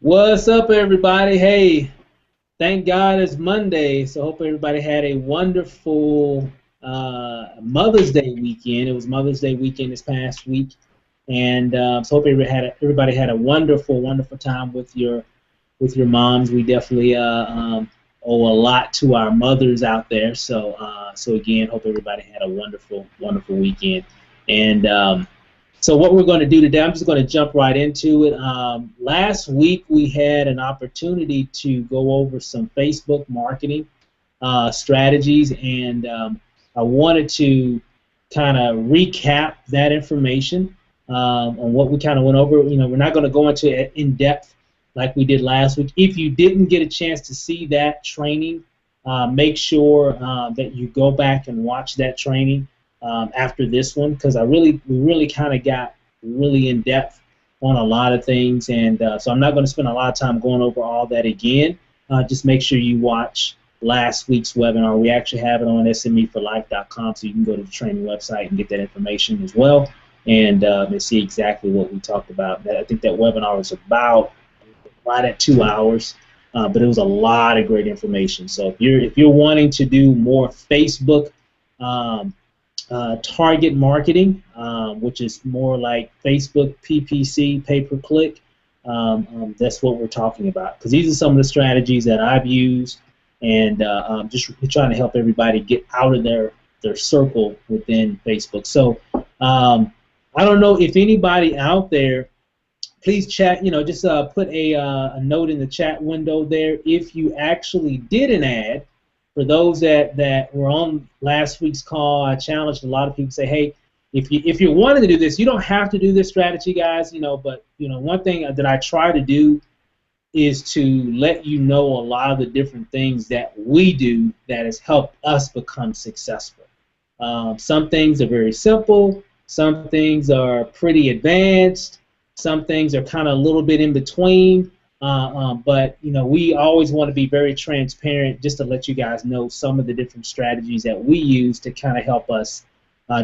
What's up, everybody? Hey, thank God it's Monday. So, hope everybody had a wonderful Mother's Day weekend. It was Mother's Day weekend this past week, and so hope everybody had a wonderful, wonderful time with your moms. We definitely owe a lot to our mothers out there. So again, hope everybody had a wonderful, wonderful weekend. And so what we're going to do today, I'm just going to jump right into it. Last week we had an opportunity to go over some Facebook marketing strategies, and I wanted to kind of recap that information on what we kind of went over. You know, we're not going to go into it in depth like we did last week. If you didn't get a chance to see that training, make sure that you go back and watch that training after this one, because we really kind of got really in depth on a lot of things, and so I'm not going to spend a lot of time going over all that again. Just make sure you watch last week's webinar. We actually have it on SMEforlife.com, so you can go to the training website and get that information as well, and see exactly what we talked about. I think that webinar was about right at 2 hours, but it was a lot of great information. So if you're wanting to do more Facebook target marketing, which is more like Facebook PPC, pay-per-click, that's what we're talking about. Because these are some of the strategies that I've used, and just trying to help everybody get out of their circle within Facebook. So I don't know if anybody out there, please chat, just put a note in the chat window there if you actually did an ad. For those that were on last week's call, I challenged a lot of people to say, hey, if you're wanting to do this, you don't have to do this strategy, guys, but one thing that I try to do is to let you know a lot of the different things that we do that has helped us become successful. Some things are very simple, some things are pretty advanced, some things are kind of a little bit in between. But we always want to be very transparent, just to let you guys know some of the different strategies that we use to kind of help us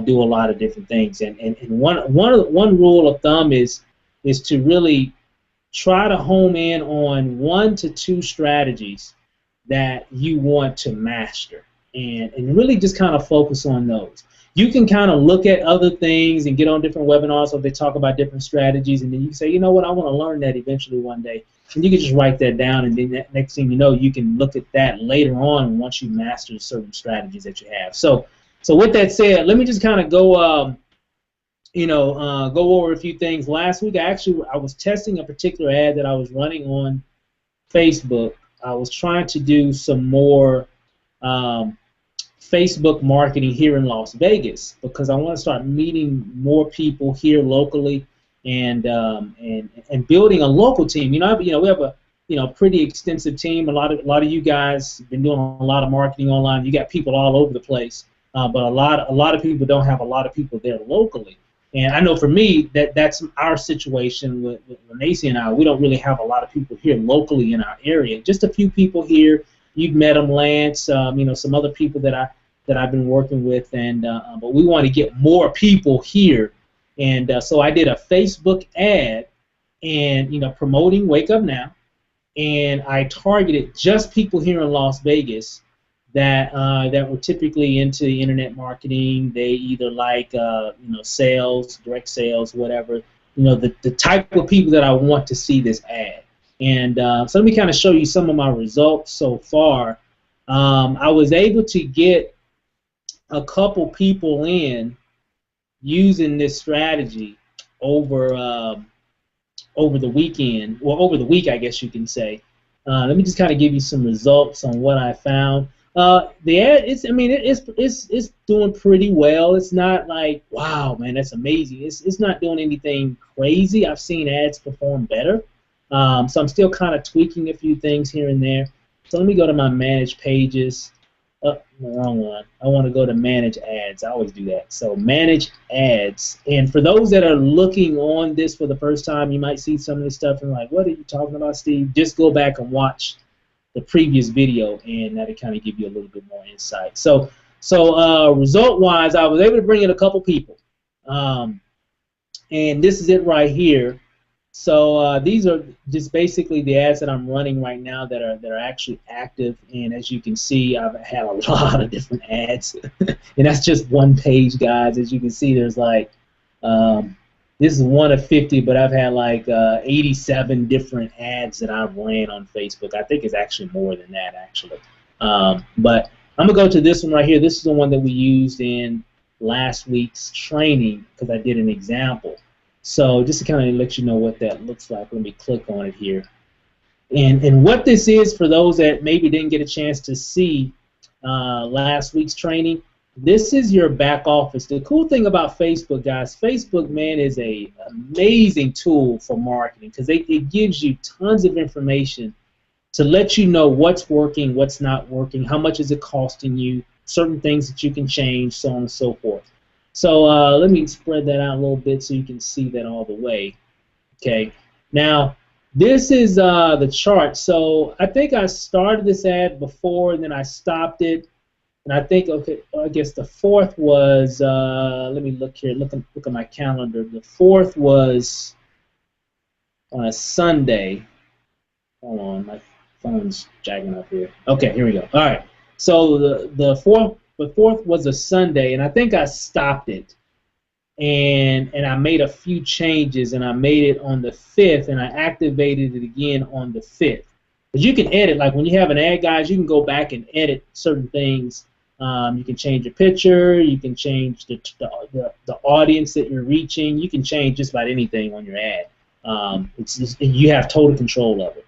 do a lot of different things. And one rule of thumb is to really try to home in on 1 to 2 strategies that you want to master, and really just kind of focus on those. You can kind of look at other things and get on different webinars where they talk about different strategies, and then you can say, you know what, I want to learn that eventually one day. And you can just write that down, and then next thing you know, you can look at that later on once you master certain strategies that you have. So with that said, let me just kind of go, go over a few things. Last week, I was testing a particular ad that I was running on Facebook. I was trying to do some more Facebook marketing here in Las Vegas, because I want to start meeting more people here locally, and building a local team. We have a pretty extensive team. A lot of you guys have been doing a lot of marketing online. You got people all over the place, but a lot of people don't have a lot of people there locally. And I know for me that's our situation with Nacy and I. We don't really have a lot of people here locally in our area. Just a few people here. You've met them, Lance. Some other people that I've been working with, and but we want to get more people here. And so I did a Facebook ad, and promoting Wake Up Now, and I targeted just people here in Las Vegas that were typically into internet marketing. They either like sales, direct sales, whatever. The type of people that I want to see this ad. And so let me kind of show you some of my results so far. I was able to get a couple people in using this strategy over the weekend, or over the week, I guess you can say. Let me just kind of give you some results on what I found. The ad, it's doing pretty well. It's not like, wow, man, that's amazing. It's not doing anything crazy. I've seen ads perform better. So I'm still kind of tweaking a few things here and there. So let me go to my manage pages. Oh, the wrong one. I want to go to manage ads. I always do that. So manage ads. And for those that are looking on this for the first time, you might see some of this stuff and like, what are you talking about, Steve? Just go back and watch the previous video, and that'll kind of give you a little bit more insight. So result-wise, I was able to bring in a couple people. And this is it right here. So these are just basically the ads that I'm running right now that are actually active. And as you can see, I've had a lot of different ads, and that's just one page, guys. As you can see, there's like this is one of 50, but I've had like 87 different ads that I've ran on Facebook. I think it's actually more than that, actually. But I'm gonna go to this one right here. This is the one that we used in last week's training because I did an example. So just to kind of let you know what that looks like, let me click on it here. And what this is, for those that maybe didn't get a chance to see last week's training, this is your back office. The cool thing about Facebook, guys, Facebook, man, is a amazing tool for marketing because it gives you tons of information to let you know what's working, what's not working, how much is it costing you, certain things that you can change, so on and so forth. So let me spread that out a little bit so you can see that all the way. Okay. Now, this is the chart. So I think I started this ad before and then I stopped it. And I think, okay, I guess the fourth was, let me look here, look at my calendar. The fourth was on a Sunday. Hold on, my phone's jagging up here. Okay, here we go. All right. So the fourth was a Sunday, and I think I stopped it, and I made a few changes, and I made it on the 5th, and I activated it again on the 5th. But you can edit, like when you have an ad, guys, you can go back and edit certain things. You can change your picture, you can change the audience that you're reaching, you can change just about anything on your ad. It's just, you have total control of it.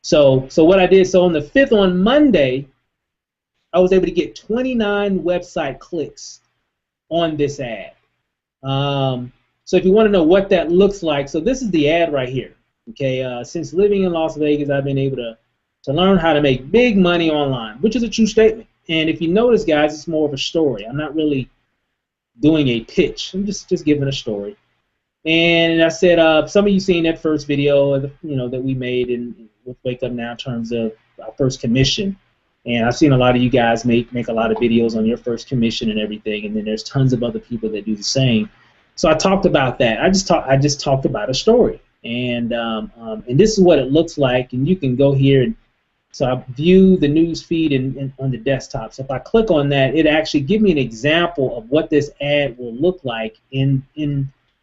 So what I did, so on the 5th, on Monday, I was able to get 29 website clicks on this ad. So if you want to know what that looks like, so this is the ad right here. Okay, since living in Las Vegas, I've been able to learn how to make big money online, which is a true statement. And if you notice, guys, it's more of a story. I'm not really doing a pitch. I'm just giving a story. And I said, some of you seen that first video, that we made with Wake Up Now in terms of our first commission. And I've seen a lot of you guys make a lot of videos on your first commission and everything, and then there's tons of other people that do the same. So I talked about that. I just talked about a story, and this is what it looks like. And you can go here and so I view the news feed on the desktop. So if I click on that, it actually gives me an example of what this ad will look like in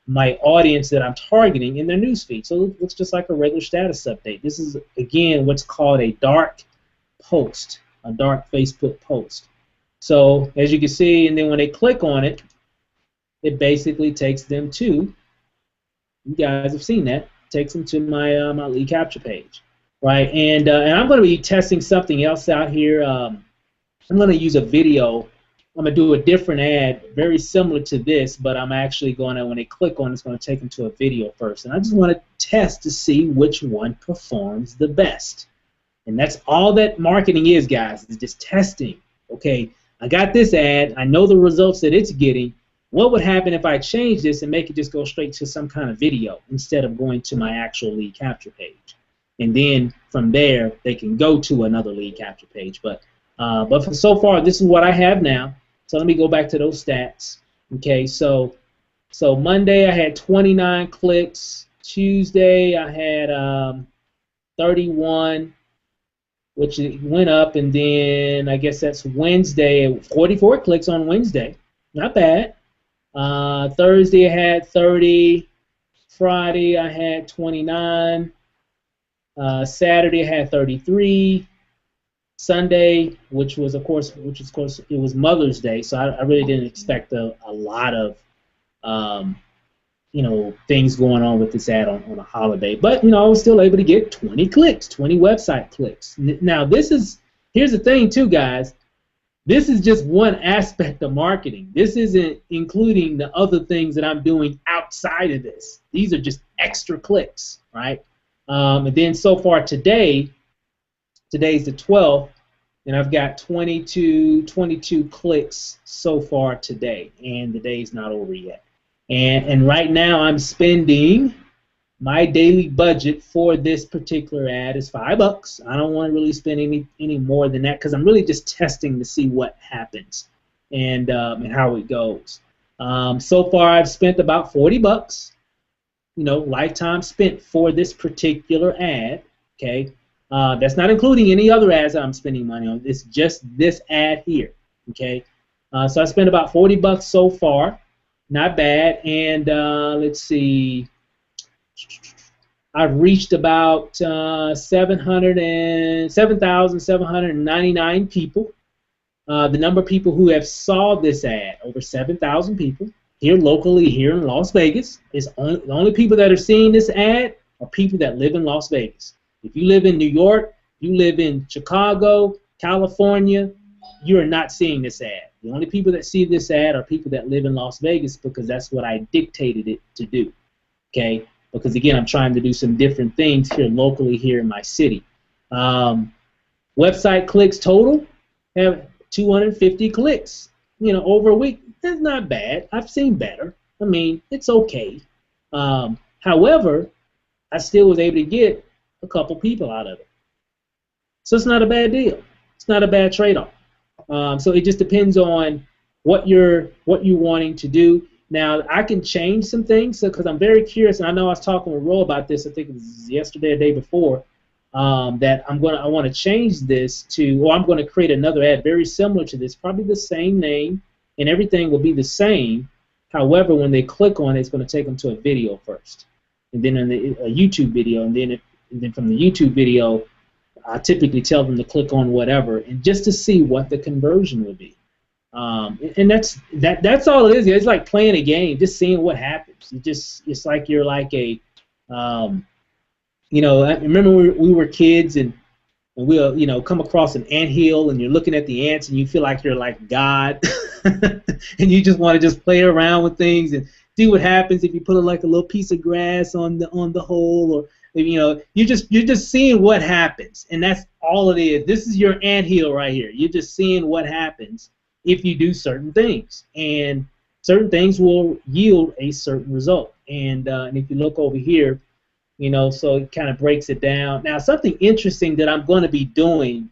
my audience that I'm targeting in their news feed. So it looks just like a regular status update. This is again what's called a dark post. A dark Facebook post. So as you can see, and then when they click on it, it basically takes them to, you guys have seen that, takes them to my my lead capture page, right? And I'm going to be testing something else out here. I'm going to use a video. I'm going to do a different ad, very similar to this, but I'm actually going to, when they click on it, it's going to take them to a video first. And I just want to test to see which one performs the best. And that's all that marketing is, guys, is just testing. Okay, I got this ad. I know the results that it's getting. What would happen if I change this and make it just go straight to some kind of video instead of going to my actual lead capture page? And then from there, they can go to another lead capture page. But for so far, this is what I have now. So let me go back to those stats. Okay, so Monday I had 29 clicks. Tuesday I had 31. Which went up, and then I guess that's Wednesday, 44 clicks on Wednesday. Not bad. Thursday I had 30. Friday I had 29. Saturday I had 33. Sunday, which was of course it was Mother's Day, so I really didn't expect a lot of things going on with this ad on a holiday. But, I was still able to get 20 clicks, 20 website clicks. Now, here's the thing too, guys. This is just one aspect of marketing. This isn't including the other things that I'm doing outside of this. These are just extra clicks, right? And then so far today's the 12th, and I've got 22 clicks so far today, and the day's not over yet. And right now I'm spending, my daily budget for this particular ad is $5. I don't want to really spend any more than that because I'm really just testing to see what happens and how it goes. So far I've spent about $40. lifetime spent for this particular ad. Okay, that's not including any other ads that I'm spending money on. It's just this ad here. Okay, so I spent about $40 so far. Not bad. And let's see, I've reached about 7,799 people. The number of people who have saw this ad, over 7,000 people here locally, here in Las Vegas. The only people that are seeing this ad are people that live in Las Vegas. If you live in New York, you live in Chicago, California, you are not seeing this ad. The only people that see this ad are people that live in Las Vegas, because that's what I dictated it to do. Okay? Because again, I'm trying to do some different things here locally, here in my city. Website clicks total have 250 clicks, over a week. That's not bad. I've seen better. I mean, it's okay. However, I still was able to get a couple people out of it. So it's not a bad deal. It's not a bad trade-off. So it just depends on what you're wanting to do. Now, I can change some things because I'm very curious, and I know I was talking with Ro about this. I think it was yesterday or the day before. That I want to change this to, or I'm going to create another ad very similar to this, probably the same name, and everything will be the same. However, when they click on it, it's going to take them to a video first, and then a YouTube video, and then from the YouTube video, I typically tell them to click on whatever, and just to see what the conversion would be. And that's all it is. It's like playing a game, just seeing what happens. It's like you're like a I remember we were kids, and we'll come across an anthill, and you're looking at the ants, and you feel like you're like God, and you just want to just play around with things and see what happens if you put like a little piece of grass on the hole, or you're just seeing what happens, and that's all it is. This is your anthill right here. You're just seeing what happens if you do certain things, and certain things will yield a certain result. And if you look over here. So it kind of breaks it down. Now, something interesting that I'm going to be doing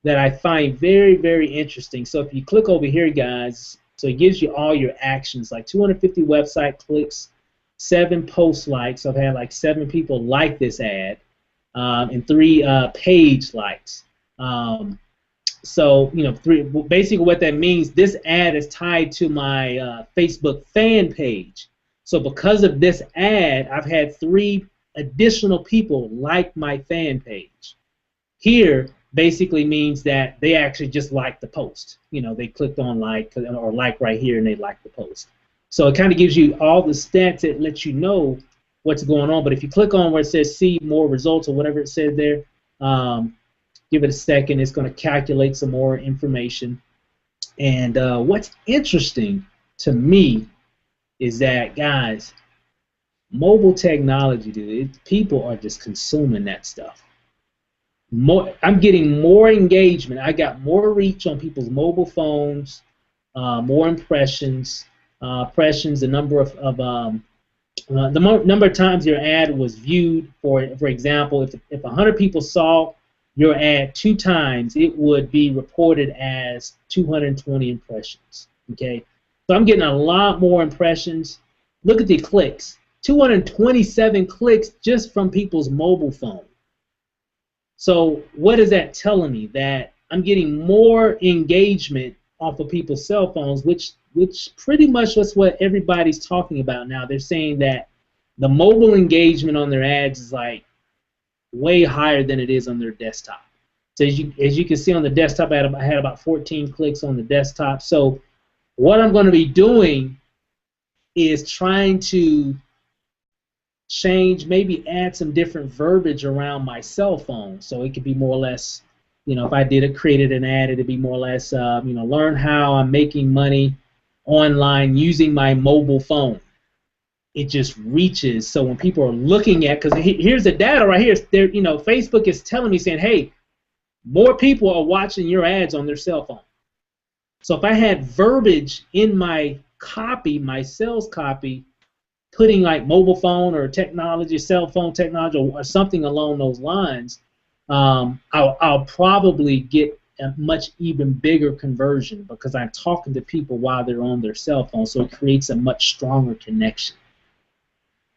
that I find very, very interesting. So if you click over here, guys, so it gives you all your actions, like 250 website clicks, 7 post likes. So I've had like 7 people like this ad, and 3 page likes. So, 3. Basically, what that means, this ad is tied to my Facebook fan page. So because of this ad, I've had 3 additional people like my fan page. Here basically means that they actually just liked the post. They clicked on like or like right here, and they liked the post. So it kind of gives you all the stats that let you know what's going on. But if you click on where it says see more results or whatever it said there, give it a second. It's going to calculate some more information. And what's interesting to me is that, guys, mobile technology, dude, people are just consuming that stuff. I'm getting more engagement. I got more reach on people's mobile phones, more impressions, the number of number of times your ad was viewed. For example, if 100 people saw your ad 2 times, it would be reported as 220 impressions. Okay, so I'm getting a lot more impressions. Look at the clicks. 227 clicks just from people's mobile phone. So what is that telling me? That I'm getting more engagement off of people's cell phones, which pretty much is what everybody's talking about now. They're saying that the mobile engagement on their ads is like way higher than it is on their desktop. So as you can see on the desktop, I had about 14 clicks on the desktop. So what I'm going to be doing is trying to change, maybe add some different verbiage around my cell phone, so it could be more or less, if I created an ad, it'd be more or less, learn how I'm making money online using my mobile phone. It just reaches, so when people are looking at, because here's the data right here, Facebook is telling me, saying, hey, more people are watching your ads on their cell phone. So if I had verbiage in my copy, my sales copy, putting like mobile phone or technology, cell phone technology, or something along those lines, I'll probably get a much even bigger conversion, because I'm talking to people while they're on their cell phone, so it creates a much stronger connection.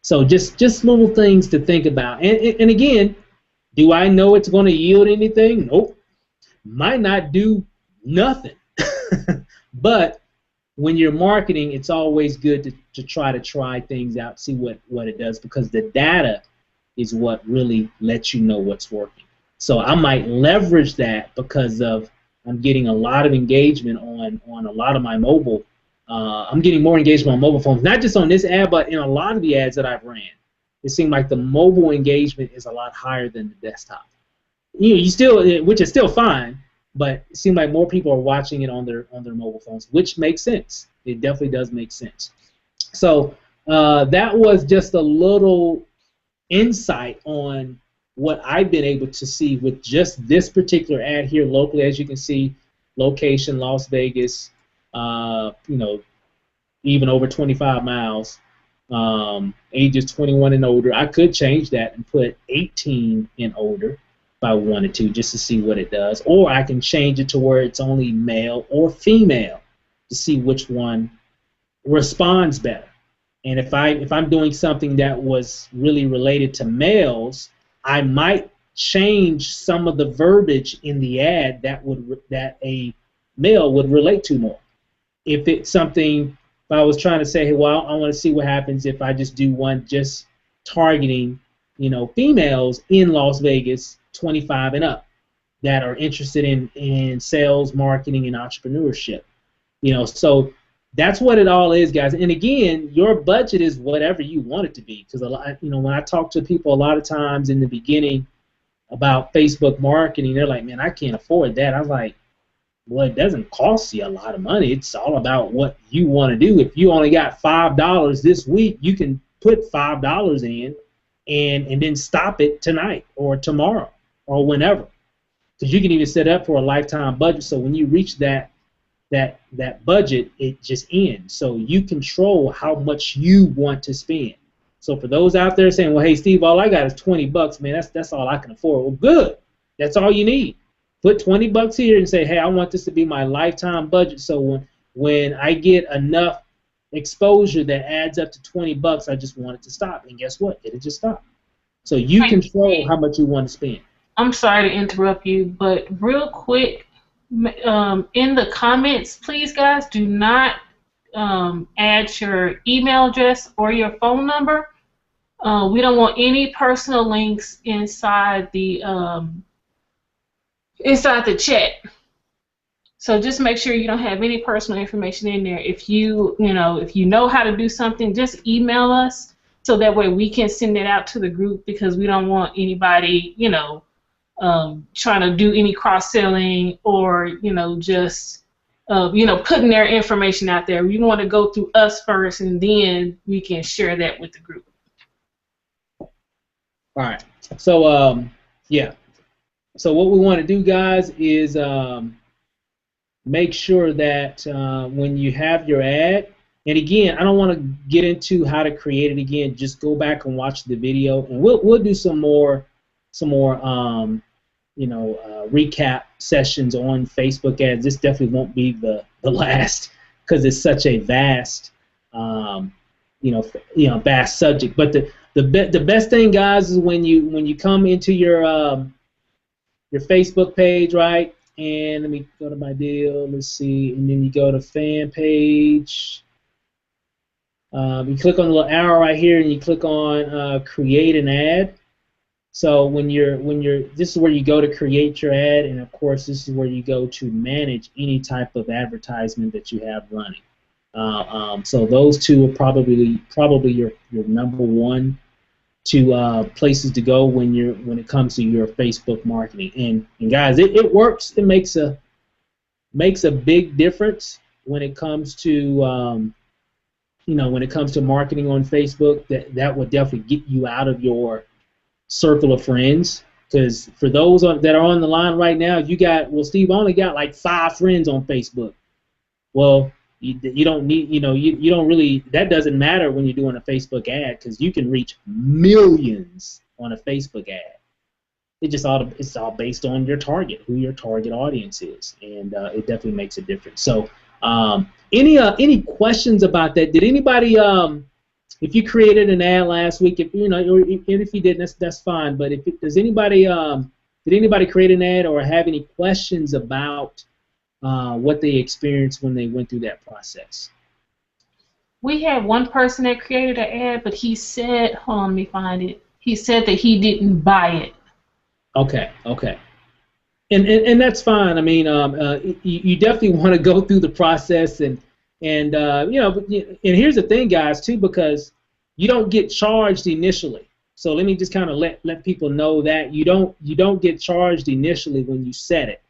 So just little things to think about. And again, do I know it's going to yield anything? Nope. Might not do nothing. But when you're marketing, it's always good to try things out, see what it does, because the data is what really lets you know what's working. So I might leverage that because I'm getting a lot of engagement on a lot of my mobile. I'm getting more engagement on mobile phones, not just on this ad, but in a lot of the ads that I've ran. It seemed like the mobile engagement is a lot higher than the desktop. You still, which is still fine, but it seemed like more people are watching it on their mobile phones, which makes sense. It definitely does make sense. So that was just a little insight on what I've been able to see with just this particular ad here locally. As you can see, location Las Vegas, even over 25 miles, ages 21 and older. I could change that and put 18 and older if I wanted to, just to see what it does. Or I can change it to where it's only male or female to see which one responds better. And if I'm doing something that was really related to males, I might change some of the verbiage in the ad that a male would relate to more. If it's something, if I was trying to say, hey, well, I want to see what happens if I just do one just targeting, females in Las Vegas, 25 and up, that are interested in sales, marketing, and entrepreneurship. So that's what it all is, guys. And again, your budget is whatever you want it to be. Because when I talk to people a lot of times in the beginning about Facebook marketing, they're like, man, I can't afford that. I'm like, well, it doesn't cost you a lot of money. It's all about what you want to do. If you only got $5 this week, you can put $5 in and then stop it tonight or tomorrow or whenever. Because you can even set up for a lifetime budget. So when you reach that budget, it just ends. So you control how much you want to spend. So for those out there saying, well, hey, Steve, all I got is $20, man, that's all I can afford. Well, good. That's all you need. Put $20 here and say, hey, I want this to be my lifetime budget. So when I get enough exposure that adds up to $20, I just want it to stop. And guess what? It'll just stop. So you control how much you want to spend. I'm sorry to interrupt you, but real quick, in the comments, please, guys, do not add your email address or your phone number. We don't want any personal links inside the chat. So just make sure you don't have any personal information in there. If you know how to do something, just email us so that way we can send it out to the group, because we don't want anybody trying to do any cross-selling or just putting their information out there. We want to go through us first, and then we can share that with the group. All right. So yeah. So what we want to do, guys, is make sure that when you have your ad, and again, I don't want to get into how to create it again. Just go back and watch the video, and we'll do some more recap sessions on Facebook ads. This definitely won't be the last, because it's such a vast vast subject. But the best thing, guys, is when you come into your Facebook page, right? And let me go to my deal. Let's see, and then you go to fan page. You click on the little arrow right here, and you click on create an ad. So this is where you go to create your ad, and of course this is where you go to manage any type of advertisement that you have running. So those two are probably your number one two places to go when it comes to your Facebook marketing. And guys, it works. It makes a big difference when it comes to when it comes to marketing on Facebook. That would definitely get you out of your circle of friends. Because for those that are on the line right now, Steve, I only got like 5 friends on Facebook. Well, you don't need, you don't really, that doesn't matter when you're doing a Facebook ad, because you can reach millions on a Facebook ad. It's all based on your target, who your target audience is, and it definitely makes a difference. So any questions about that? Did anybody if you created an ad last week, if you know, or if you didn't, that's fine. But does anybody did anybody create an ad or have any questions about what they experienced when they went through that process? We had one person that created an ad, but he said, hold on, let me find it. He said that he didn't buy it. Okay, okay. And that's fine. I mean, you definitely want to go through the process and you know, and here's the thing, guys, too, because you don't get charged initially. So let me just kind of let people know that you don't get charged initially when you set it,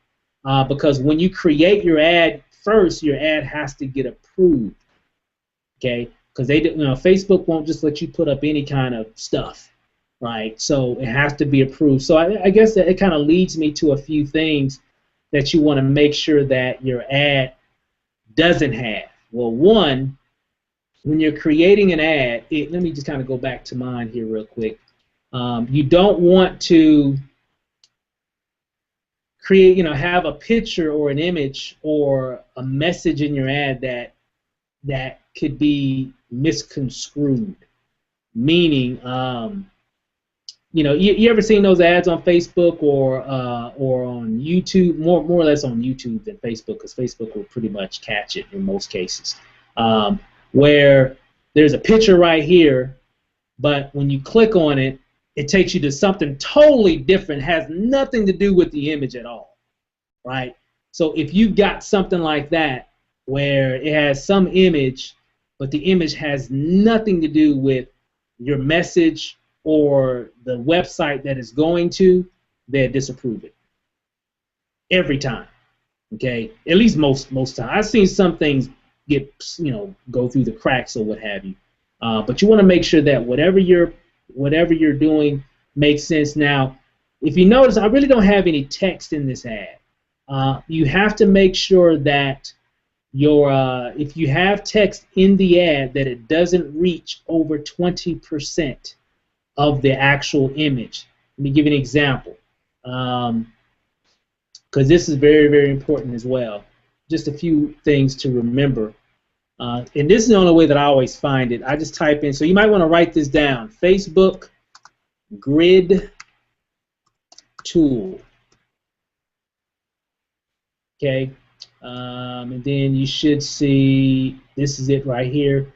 because when you create your ad first, your ad has to get approved. Okay, because Facebook won't just let you put up any kind of stuff, right? So it has to be approved. So I guess that it kind of leads me to a few things that you want to make sure that your ad doesn't have. Well, one, when you're creating an ad, let me just kind of go back to mine here real quick. You don't want to create, have a picture or an image or a message in your ad that could be misconstrued. Meaning, you ever seen those ads on Facebook or on YouTube? More or less on YouTube than Facebook, because Facebook will pretty much catch it in most cases. Where there's a picture right here, but when you click on it, it takes you to something totally different, has nothing to do with the image at all, right? So if you've got something like that, where it has some image, but the image has nothing to do with your message or the website that it's going to, they disapprove it every time. Okay, at least most times. I've seen some things get go through the cracks or what have you, but you want to make sure that whatever you're doing makes sense. Now, if you notice, I really don't have any text in this ad. You have to make sure that if you have text in the ad, that it doesn't reach over 20% of the actual image. Let me give you an example, because this is very, very important as well. Just a few things to remember. And this is the only way that I always find it. I just type in, so you might want to write this down, Facebook grid tool. Okay, and then you should see, this is it right here.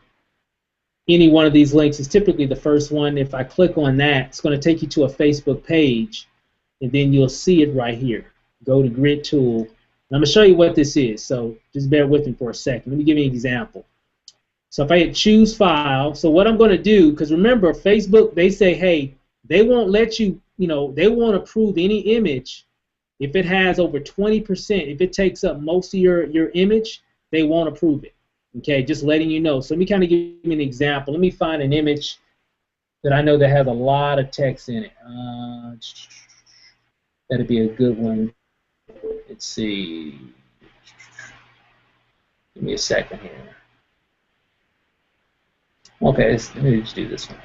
Any one of these links is typically the first one. If I click on that, it's going to take you to a Facebook page, and then you'll see it right here. Go to grid tool. I'm going to show you what this is, so just bear with me for a second. Let me give you an example. So if I hit choose file, so what I'm going to do, because remember, Facebook, they say, hey, they won't let you, they won't approve any image if it has over 20%. If it takes up most of your image, they won't approve it. Okay, just letting you know. So let me kind of give you an example. Let me find an image that I know that has a lot of text in it. That'd be a good one. Let's see. Give me a second here. Okay, let me just do this one.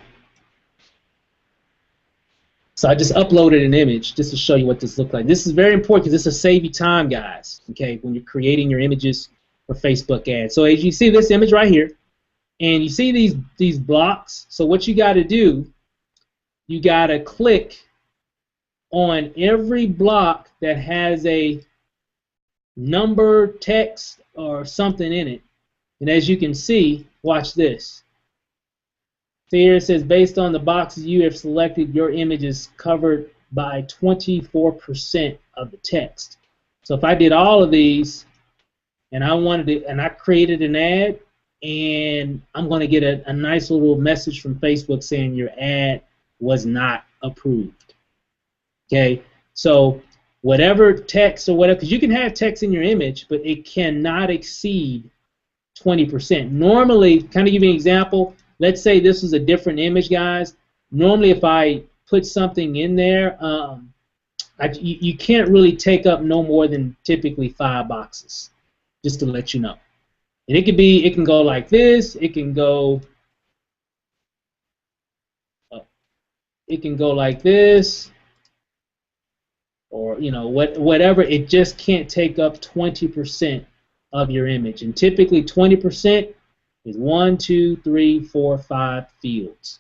So I just uploaded an image just to show you what this looks like. This is very important because this will save you time, guys, okay, when you're creating your images for Facebook ads. So as you see this image right here, and you see these blocks, so what you got to do, you got to click on every block that has a number, text, or something in it. And as you can see, watch this. See here it says, based on the boxes you have selected, your image is covered by 24% of the text. So if I did all of these, and I created an ad, and I'm going to get a nice little message from Facebook saying your ad was not approved. Okay, so whatever text or whatever, because you can have text in your image, but it cannot exceed 20%. Normally, kind of give you an example, let's say this is a different image, guys. Normally, if I put something in there, you can't really take up no more than typically 5 boxes, just to let you know. And it can go like this, it can go like this, or whatever. It just can't take up 20% of your image. And typically 20% Is 1, 2, 3, 4, 5 fields.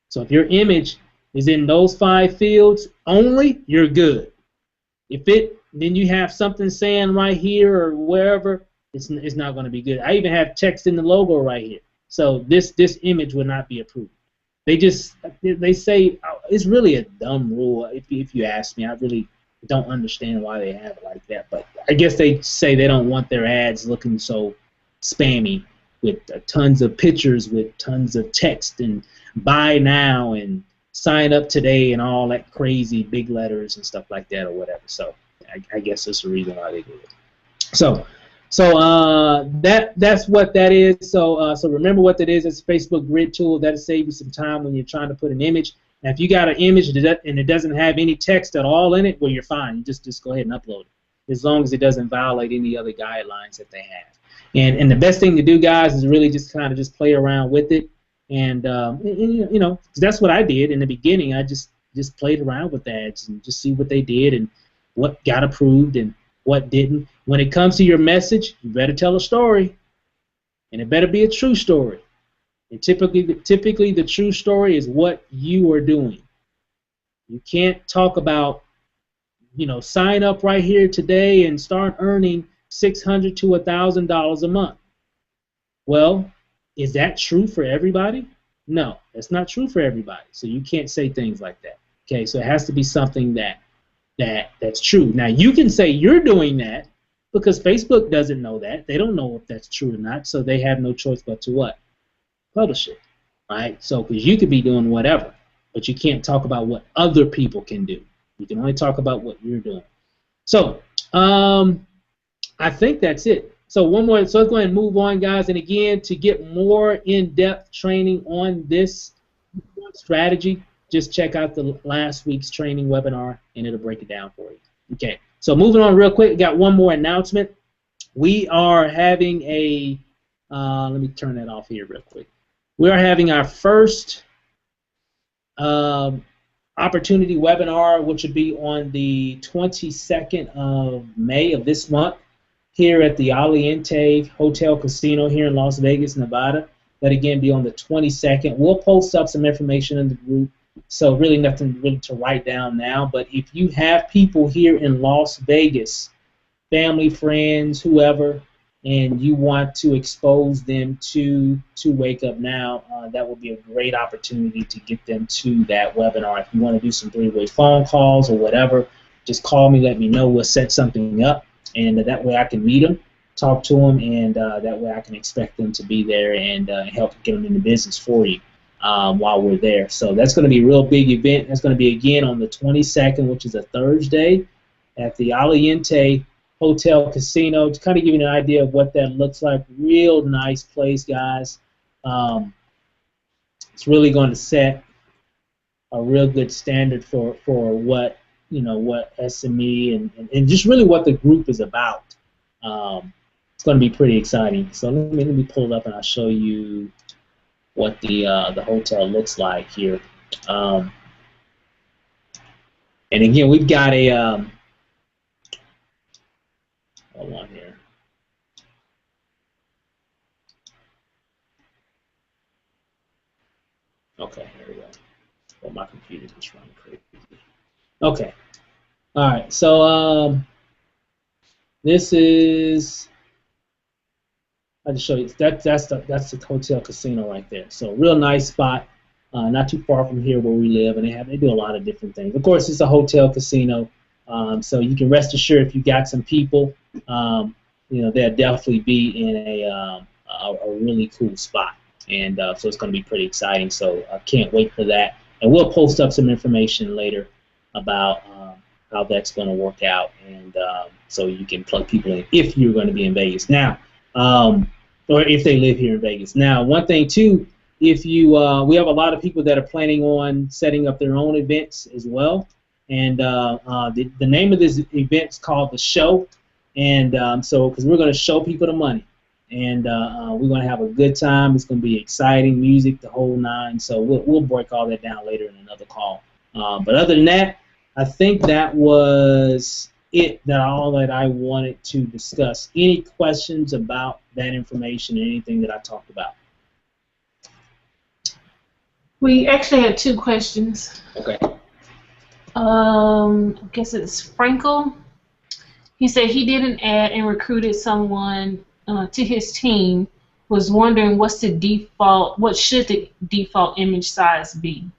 So if your image is in those 5 fields only, you're good. Then you have something saying right here or wherever, it's not going to be good. I even have text in the logo right here. So this image will not be approved. They say it's really a dumb rule. If you ask me, I really don't understand why they have it like that. But I guess they say they don't want their ads looking so spammy with tons of pictures, with tons of text and buy now and sign up today and all that crazy big letters and stuff like that or whatever. So I guess that's the reason why they do it. So that's what that is. So remember what that is. It's a Facebook grid tool. That'll save you some time when you're trying to put an image. Now, if you got an image and it doesn't have any text at all in it, well, you're fine. You just go ahead and upload it, as long as it doesn't violate any other guidelines that they have. And the best thing to do, guys, is really just kind of just play around with it. And you know, that's what I did in the beginning. I just played around with ads and just see what they did and what got approved and what didn't. When it comes to your message, you better tell a story, and it better be a true story. And typically the true story is what you are doing. You can't talk about, you know, sign up right here today and start earning $600 to $1,000 a month. Well, is that true for everybody? No, that's not true for everybody. So you can't say things like that. Okay, so it has to be something that's true. Now, you can say you're doing that because Facebook doesn't know that. They don't know if that's true or not, so they have no choice but to what? Publish it, right? So, because you could be doing whatever, but you can't talk about what other people can do. You can only talk about what you're doing. So, I think that's it. So one more. So let's go ahead and move on, guys. And again, to get more in-depth training on this strategy, just check out the last week's training webinar, and it'll break it down for you. Okay. So moving on real quick, got one more announcement. We are having a let me turn that off here real quick. We are having our first opportunity webinar, which will be on the 22nd of May of this month here at the Aliente Hotel Casino here in Las Vegas, Nevada. That again be on the 22nd. We'll post up some information in the group, so really nothing really to write down now. But if you have people here in Las Vegas, family, friends, whoever, and you want to expose them to Wake Up Now, that will be a great opportunity to get them to that webinar. If you want to do some three-way phone calls or whatever, just call me, let me know. We'll set something up, and that way I can meet them, talk to them, and that way I can expect them to be there and help get them in the business for you while we're there. So that's going to be a real big event. That's going to be, again, on the 22nd, which is a Thursday, at the Aliente Hotel Casino, to kind of give you an idea of what that looks like. Real nice place, guys. It's really going to set a real good standard for what, you know, what SME and just really what the group is about. It's going to be pretty exciting. So let me pull it up and I'll show you what the hotel looks like here. And again, we've got a hold on here. Okay, here we go. Well, my computer's just running crazy. Okay. All right. So this is. I'll just show you. That's the hotel casino right there. So real nice spot, not too far from here where we live, and they do a lot of different things. Of course, it's a hotel casino, so you can rest assured if you got some people, you know, they'll definitely be in a really cool spot, and so it's going to be pretty exciting. So I can't wait for that, and we'll post up some information later about how that's going to work out, and so you can plug people in if you're going to be in Vegas now. Or if they live here in Vegas. Now, one thing too, if you, we have a lot of people that are planning on setting up their own events as well, and the name of this event is called The Show, and so because we're going to show people the money, and we're going to have a good time. It's going to be exciting, music, the whole nine. So we'll break all that down later in another call. But other than that, I think that was all that I wanted to discuss. Any questions about that information or anything that I talked about? We actually had two questions. Okay. I guess it's Frankel. He said he did an ad and recruited someone to his team. Was wondering what should the default image size be?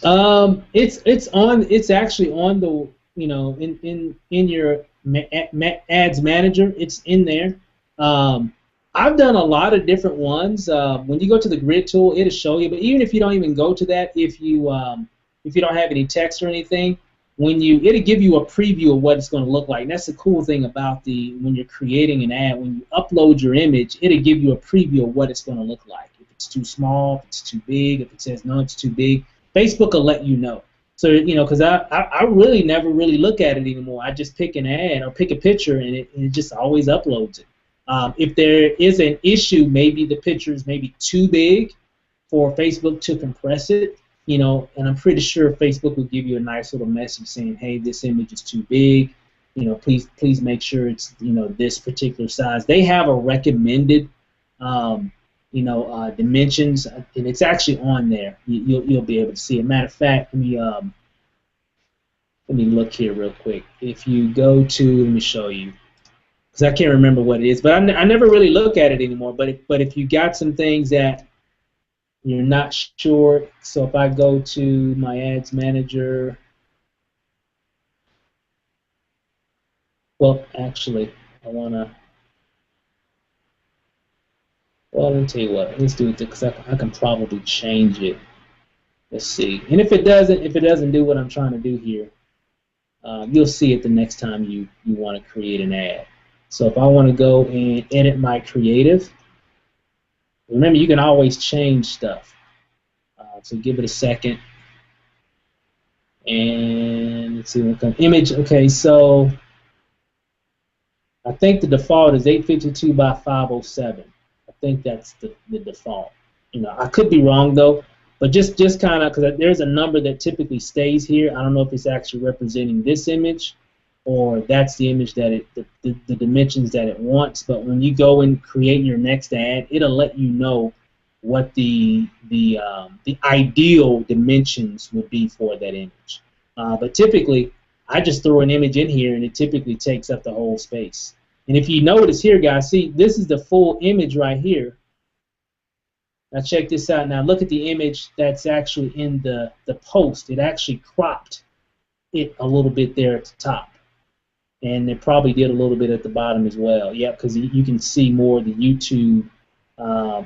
It's actually on the in your ads manager. It's in there. I've done a lot of different ones. When you go to the grid tool, it'll show you. But even if you don't even go to that, if you don't have any text or anything, it'll give you a preview of what it's going to look like. And that's the cool thing about when you're creating an ad. When you upload your image, it'll give you a preview of what it's going to look like. If it's too small, if it's too big, if it says no, it's too big. Facebook will let you know. So because I really never really look at it anymore. I just pick an ad or pick a picture, and it just always uploads it. If there is an issue, maybe the picture is maybe too big for Facebook to compress it, and I'm pretty sure Facebook will give you a nice little message saying, hey, this image is too big, please make sure it's, this particular size. They have a recommended, dimensions, and it's actually on there. You'll be able to see it. Matter of fact, let me look here real quick. If you go to, let me show you, because I can't remember what it is, but I never really look at it anymore. But if you got some things that you're not sure, so if I go to my ads manager, well, actually, well, let me tell you what, let's do it because I can probably change it. Let's see, and if it doesn't do what I'm trying to do here, you'll see it the next time you want to create an ad. So if I want to go and edit my creative, remember you can always change stuff. So give it a second, and let's see what comes. Image. Okay, so I think the default is 852 by 507. I think that's the default. I could be wrong though, but just kind of, because there's a number that typically stays here. I don't know if it's actually representing this image, or that's the image that the dimensions that it wants. But when you go and create your next ad, it'll let you know what the ideal dimensions would be for that image. But typically, I just throw an image in here, and it typically takes up the whole space. And if you notice here, guys, see, this is the full image right here. Now check this out. Now look at the image that's actually in the post. It actually cropped it a little bit there at the top. And it probably did a little bit at the bottom as well. Yeah, because you can see more of the YouTube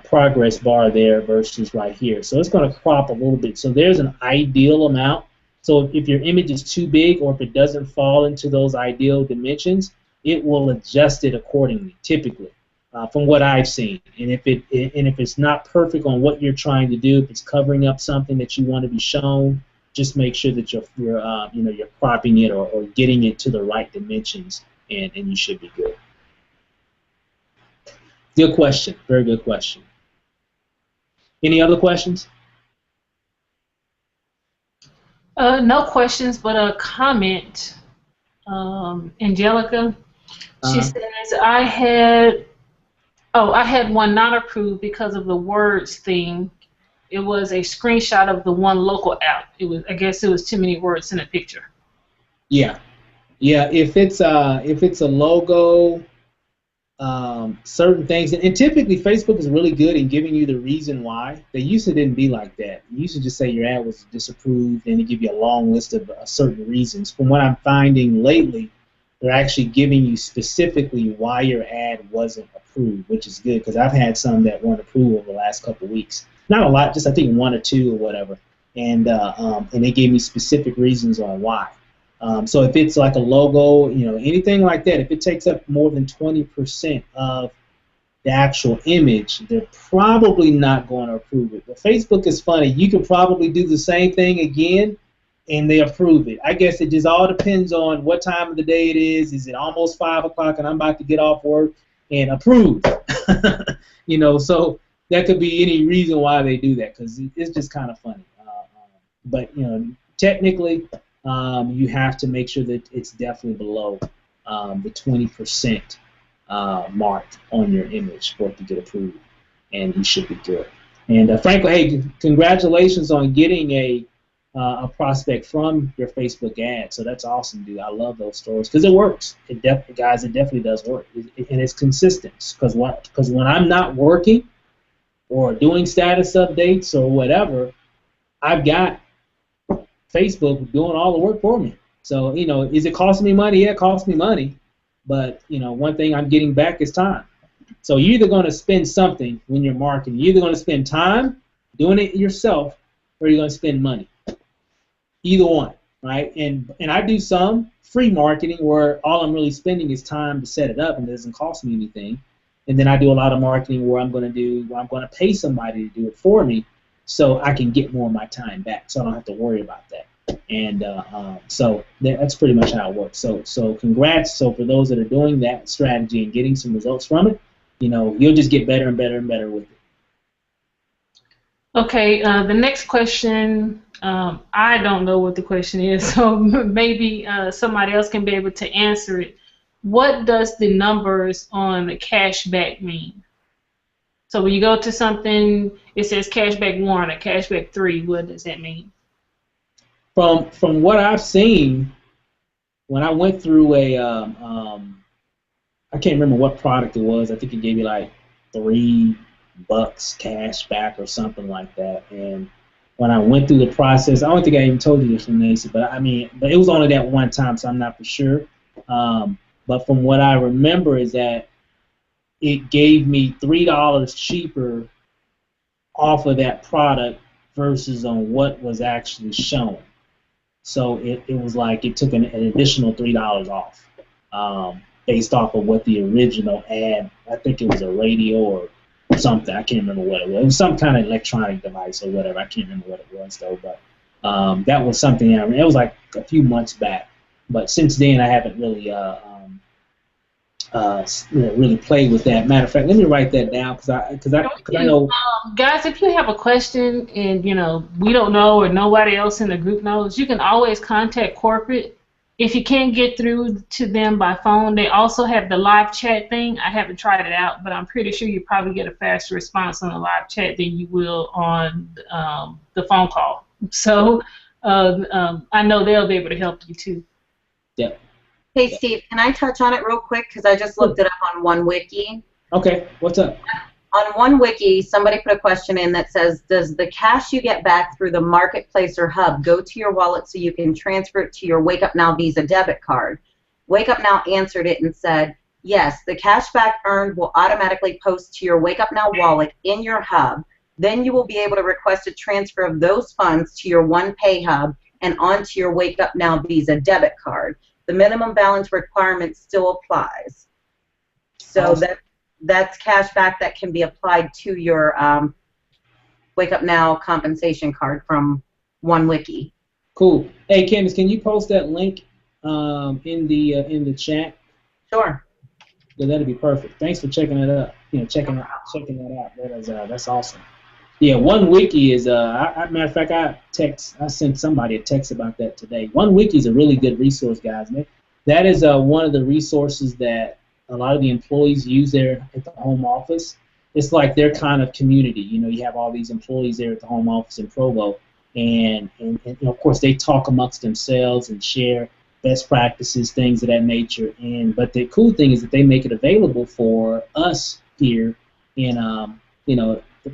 progress bar there versus right here. So it's going to crop a little bit. So there's an ideal amount. So if your image is too big, or if it doesn't fall into those ideal dimensions, it will adjust it accordingly, typically, from what I've seen. And if it's not perfect on what you're trying to do, if it's covering up something that you want to be shown, just make sure that you're cropping it or getting it to the right dimensions, and you should be good. Good question. Very good question. Any other questions? No questions, but a comment. Angelica, she says, I had one not approved because of the words thing. It was a screenshot of the one local app. I guess it was too many words in a picture. Yeah. If it's a logo, certain things, and typically Facebook is really good in giving you the reason why. They used to didn't be like that. They used to just say your ad was disapproved, and they give you a long list of certain reasons. From what I'm finding lately, they're actually giving you specifically why your ad wasn't approved, which is good, because I've had some that weren't approved over the last couple of weeks. Not a lot, just I think one or two or whatever, and they gave me specific reasons on why. So if it's like a logo, anything like that, if it takes up more than 20% of the actual image, they're probably not going to approve it. But Facebook is funny. You can probably do the same thing again, and they approve it. I guess it just all depends on what time of the day it is. Is it almost 5 o'clock and I'm about to get off work, and approve? So that could be any reason why they do that, because it's just kind of funny. But technically, you have to make sure that it's definitely below the 20% mark on your image for it to get approved, and you should be good. And frankly, hey, congratulations on getting a prospect from your Facebook ad. So that's awesome, dude. I love those stories because it works. Guys, it definitely does work, and it's consistent. Because when I'm not working or doing status updates or whatever, I've got Facebook doing all the work for me. So, is it costing me money? Yeah, it costs me money. But, one thing I'm getting back is time. So you're either going to spend something when you're marketing. You're either going to spend time doing it yourself or you're going to spend money. Either one, right? And I do some free marketing where all I'm really spending is time to set it up and it doesn't cost me anything. And then I do a lot of marketing where I'm going to pay somebody to do it for me so I can get more of my time back so I don't have to worry about that. And so that's pretty much how it works. So congrats. So for those that are doing that strategy and getting some results from it, you'll just get better and better and better with it. Okay, the next question, I don't know what the question is, so maybe somebody else can be able to answer it. What does the numbers on the cashback mean? So when you go to something, it says cashback 1 or cashback 3. What does that mean? From what I've seen, when I went through I can't remember what product it was. I think it gave you like $3 cash back or something like that. And when I went through the process, I don't think I even told you this one, Nancy, but it was only that one time, so I'm not for sure. But from what I remember is that it gave me $3 cheaper off of that product versus on what was actually shown. So it was like it took an additional $3 off based off of what the original ad, I think it was a radio or something, I can't remember what it was. It was some kind of electronic device or whatever. I can't remember what it was though, but that was something it was like a few months back. But since then, I haven't really really played with that. Matter of fact, let me write that down because I know. Guys, if you have a question and we don't know or nobody else in the group knows, you can always contact corporate. If you can't get through to them by phone, they also have the live chat thing. I haven't tried it out, but I'm pretty sure you probably get a faster response on the live chat than you will on the phone call. So I know they'll be able to help you too. Yeah. Hey, Steve, can I touch on it real quick? Because I just looked it up on OneWiki. Okay, what's up? On OneWiki, somebody put a question in that says, does the cash you get back through the marketplace or hub go to your wallet so you can transfer it to your WakeUpNow Visa debit card? WakeUpNow answered it and said, yes, the cash back earned will automatically post to your WakeUpNow wallet in your hub. Then you will be able to request a transfer of those funds to your OnePay hub and onto your WakeUpNow Visa debit card. The minimum balance requirement still applies. So that's cash back that can be applied to your WakeUpNow compensation card from OneWiki. Cool. Hey, Candace, can you post that link in the chat? Sure. Yeah, that'd be perfect. Thanks for checking it up. Checking that out. That's awesome. Yeah, OneWiki is matter of fact, I sent somebody a text about that today. OneWiki is a really good resource, guys. Man. That is one of the resources that a lot of the employees use there at the home office. It's like their kind of community. You have all these employees there at the home office in Provo, and of course they talk amongst themselves and share best practices, things of that nature. But the cool thing is that they make it available for us here in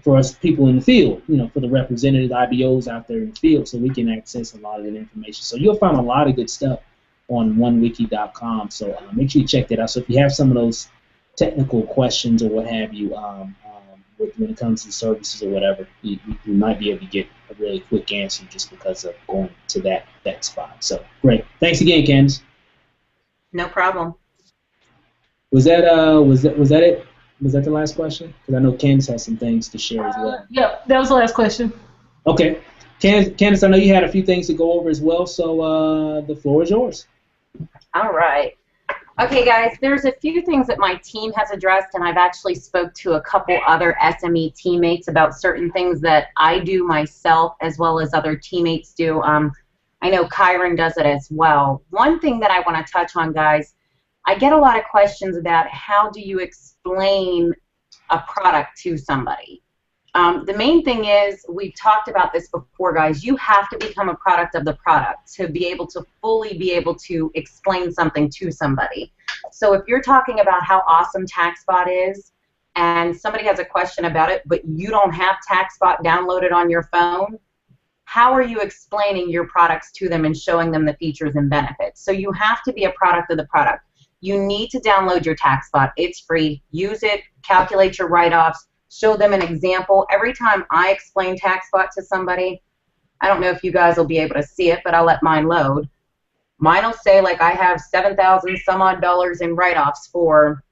for us people in the field, for the representatives, IBOs out there in the field, so we can access a lot of that information. So you'll find a lot of good stuff on onewiki.com. So make sure you check that out. So if you have some of those technical questions or what have you, when it comes to services or whatever, you might be able to get a really quick answer just because of going to that spot. So great. Thanks again, Candace. No problem. Was that it? Was that the last question? Because I know Candace has some things to share as well. Yep, that was the last question. Okay. Candace, I know you had a few things to go over as well, so the floor is yours. All right. Okay, guys, there's a few things that my team has addressed, and I've actually spoke to a couple other SME teammates about certain things that I do myself as well as other teammates do. I know Kyron does it as well. One thing that I want to touch on, guys, I get a lot of questions about how do you explain a product to somebody. The main thing is, we've talked about this before, guys, you have to become a product of the product to be able to fully be able to explain something to somebody. So if you're talking about how awesome TaxBot is and somebody has a question about it, but you don't have TaxBot downloaded on your phone, how are you explaining your products to them and showing them the features and benefits? So you have to be a product of the product. You need to download your TaxBot. It's free. Use it, calculate your write-offs, show them an example. Every time I explain TaxBot to somebody, I don't know if you guys will be able to see it, but I'll let mine load. Mine will say, like, I have $7,000 some odd in write-offs for,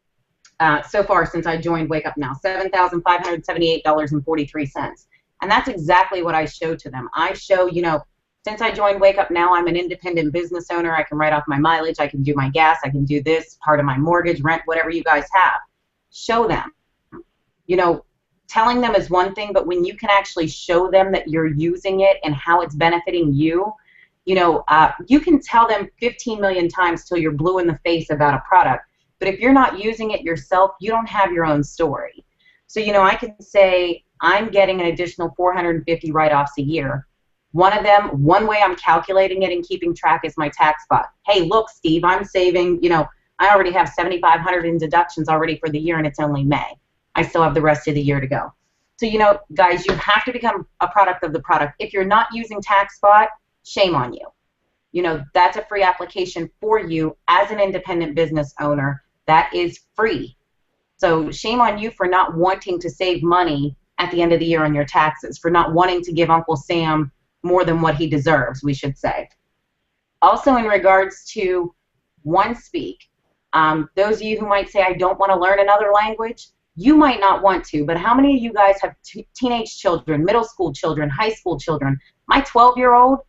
so far since I joined WakeUpNow, $7,578.43. And that's exactly what I show to them. I show, you know, since I joined WakeUpNow, I'm an independent business owner. I can write off my mileage. I can do my gas. I can do this, part of my mortgage, rent, whatever you guys have. Show them. You know, telling them is one thing, but when you can actually show them that you're using it and how it's benefiting you, you know, you can tell them 15 million times till you're blue in the face about a product. But if you're not using it yourself, you don't have your own story. So, you know, I can say I'm getting an additional 450 write-offs a year. One of them, one way I'm calculating it and keeping track is my TaxBot. Hey, look, Steve, I'm saving, you know, I already have 7,500 in deductions already for the year, and it's only May. I still have the rest of the year to go. So, you know, guys, you have to become a product of the product. If you're not using TaxBot, shame on you. You know, that's a free application for you as an independent business owner. That is free. So shame on you for not wanting to save money at the end of the year on your taxes, for not wanting to give Uncle Sam more than what he deserves, we should say. Also, in regards to OneSpeak, those of you who might say, I don't want to learn another language, you might not want to, but how many of you guys have teenage children, middle school children, high school children? My 12-year-old,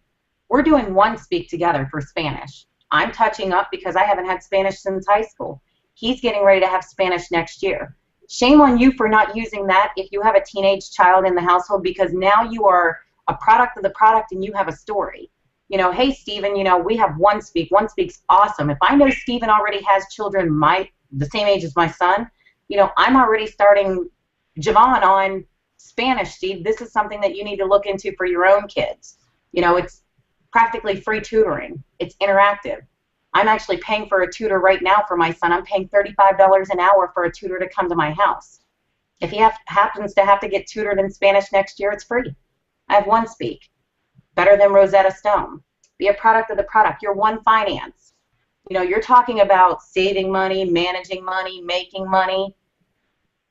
we're doing OneSpeak together for Spanish. I'm touching up because I haven't had Spanish since high school. He's getting ready to have Spanish next year. Shame on you for not using that if you have a teenage child in the household, because now you are a product of the product and you have a story. You know, hey, Stephen, you know, we have OneSpeak. OneSpeak's awesome. If I know Stephen already has children the same age as my son, you know, I'm already starting Javon on Spanish, Steve. This is something that you need to look into for your own kids. You know, it's practically free tutoring. It's interactive. I'm actually paying for a tutor right now for my son. I'm paying $35 an hour for a tutor to come to my house. If he happens to have to get tutored in Spanish next year, it's free. I have OneSpeak. Better than Rosetta Stone. Be a product of the product. You're One Finance. You know, you're talking about saving money, managing money, making money.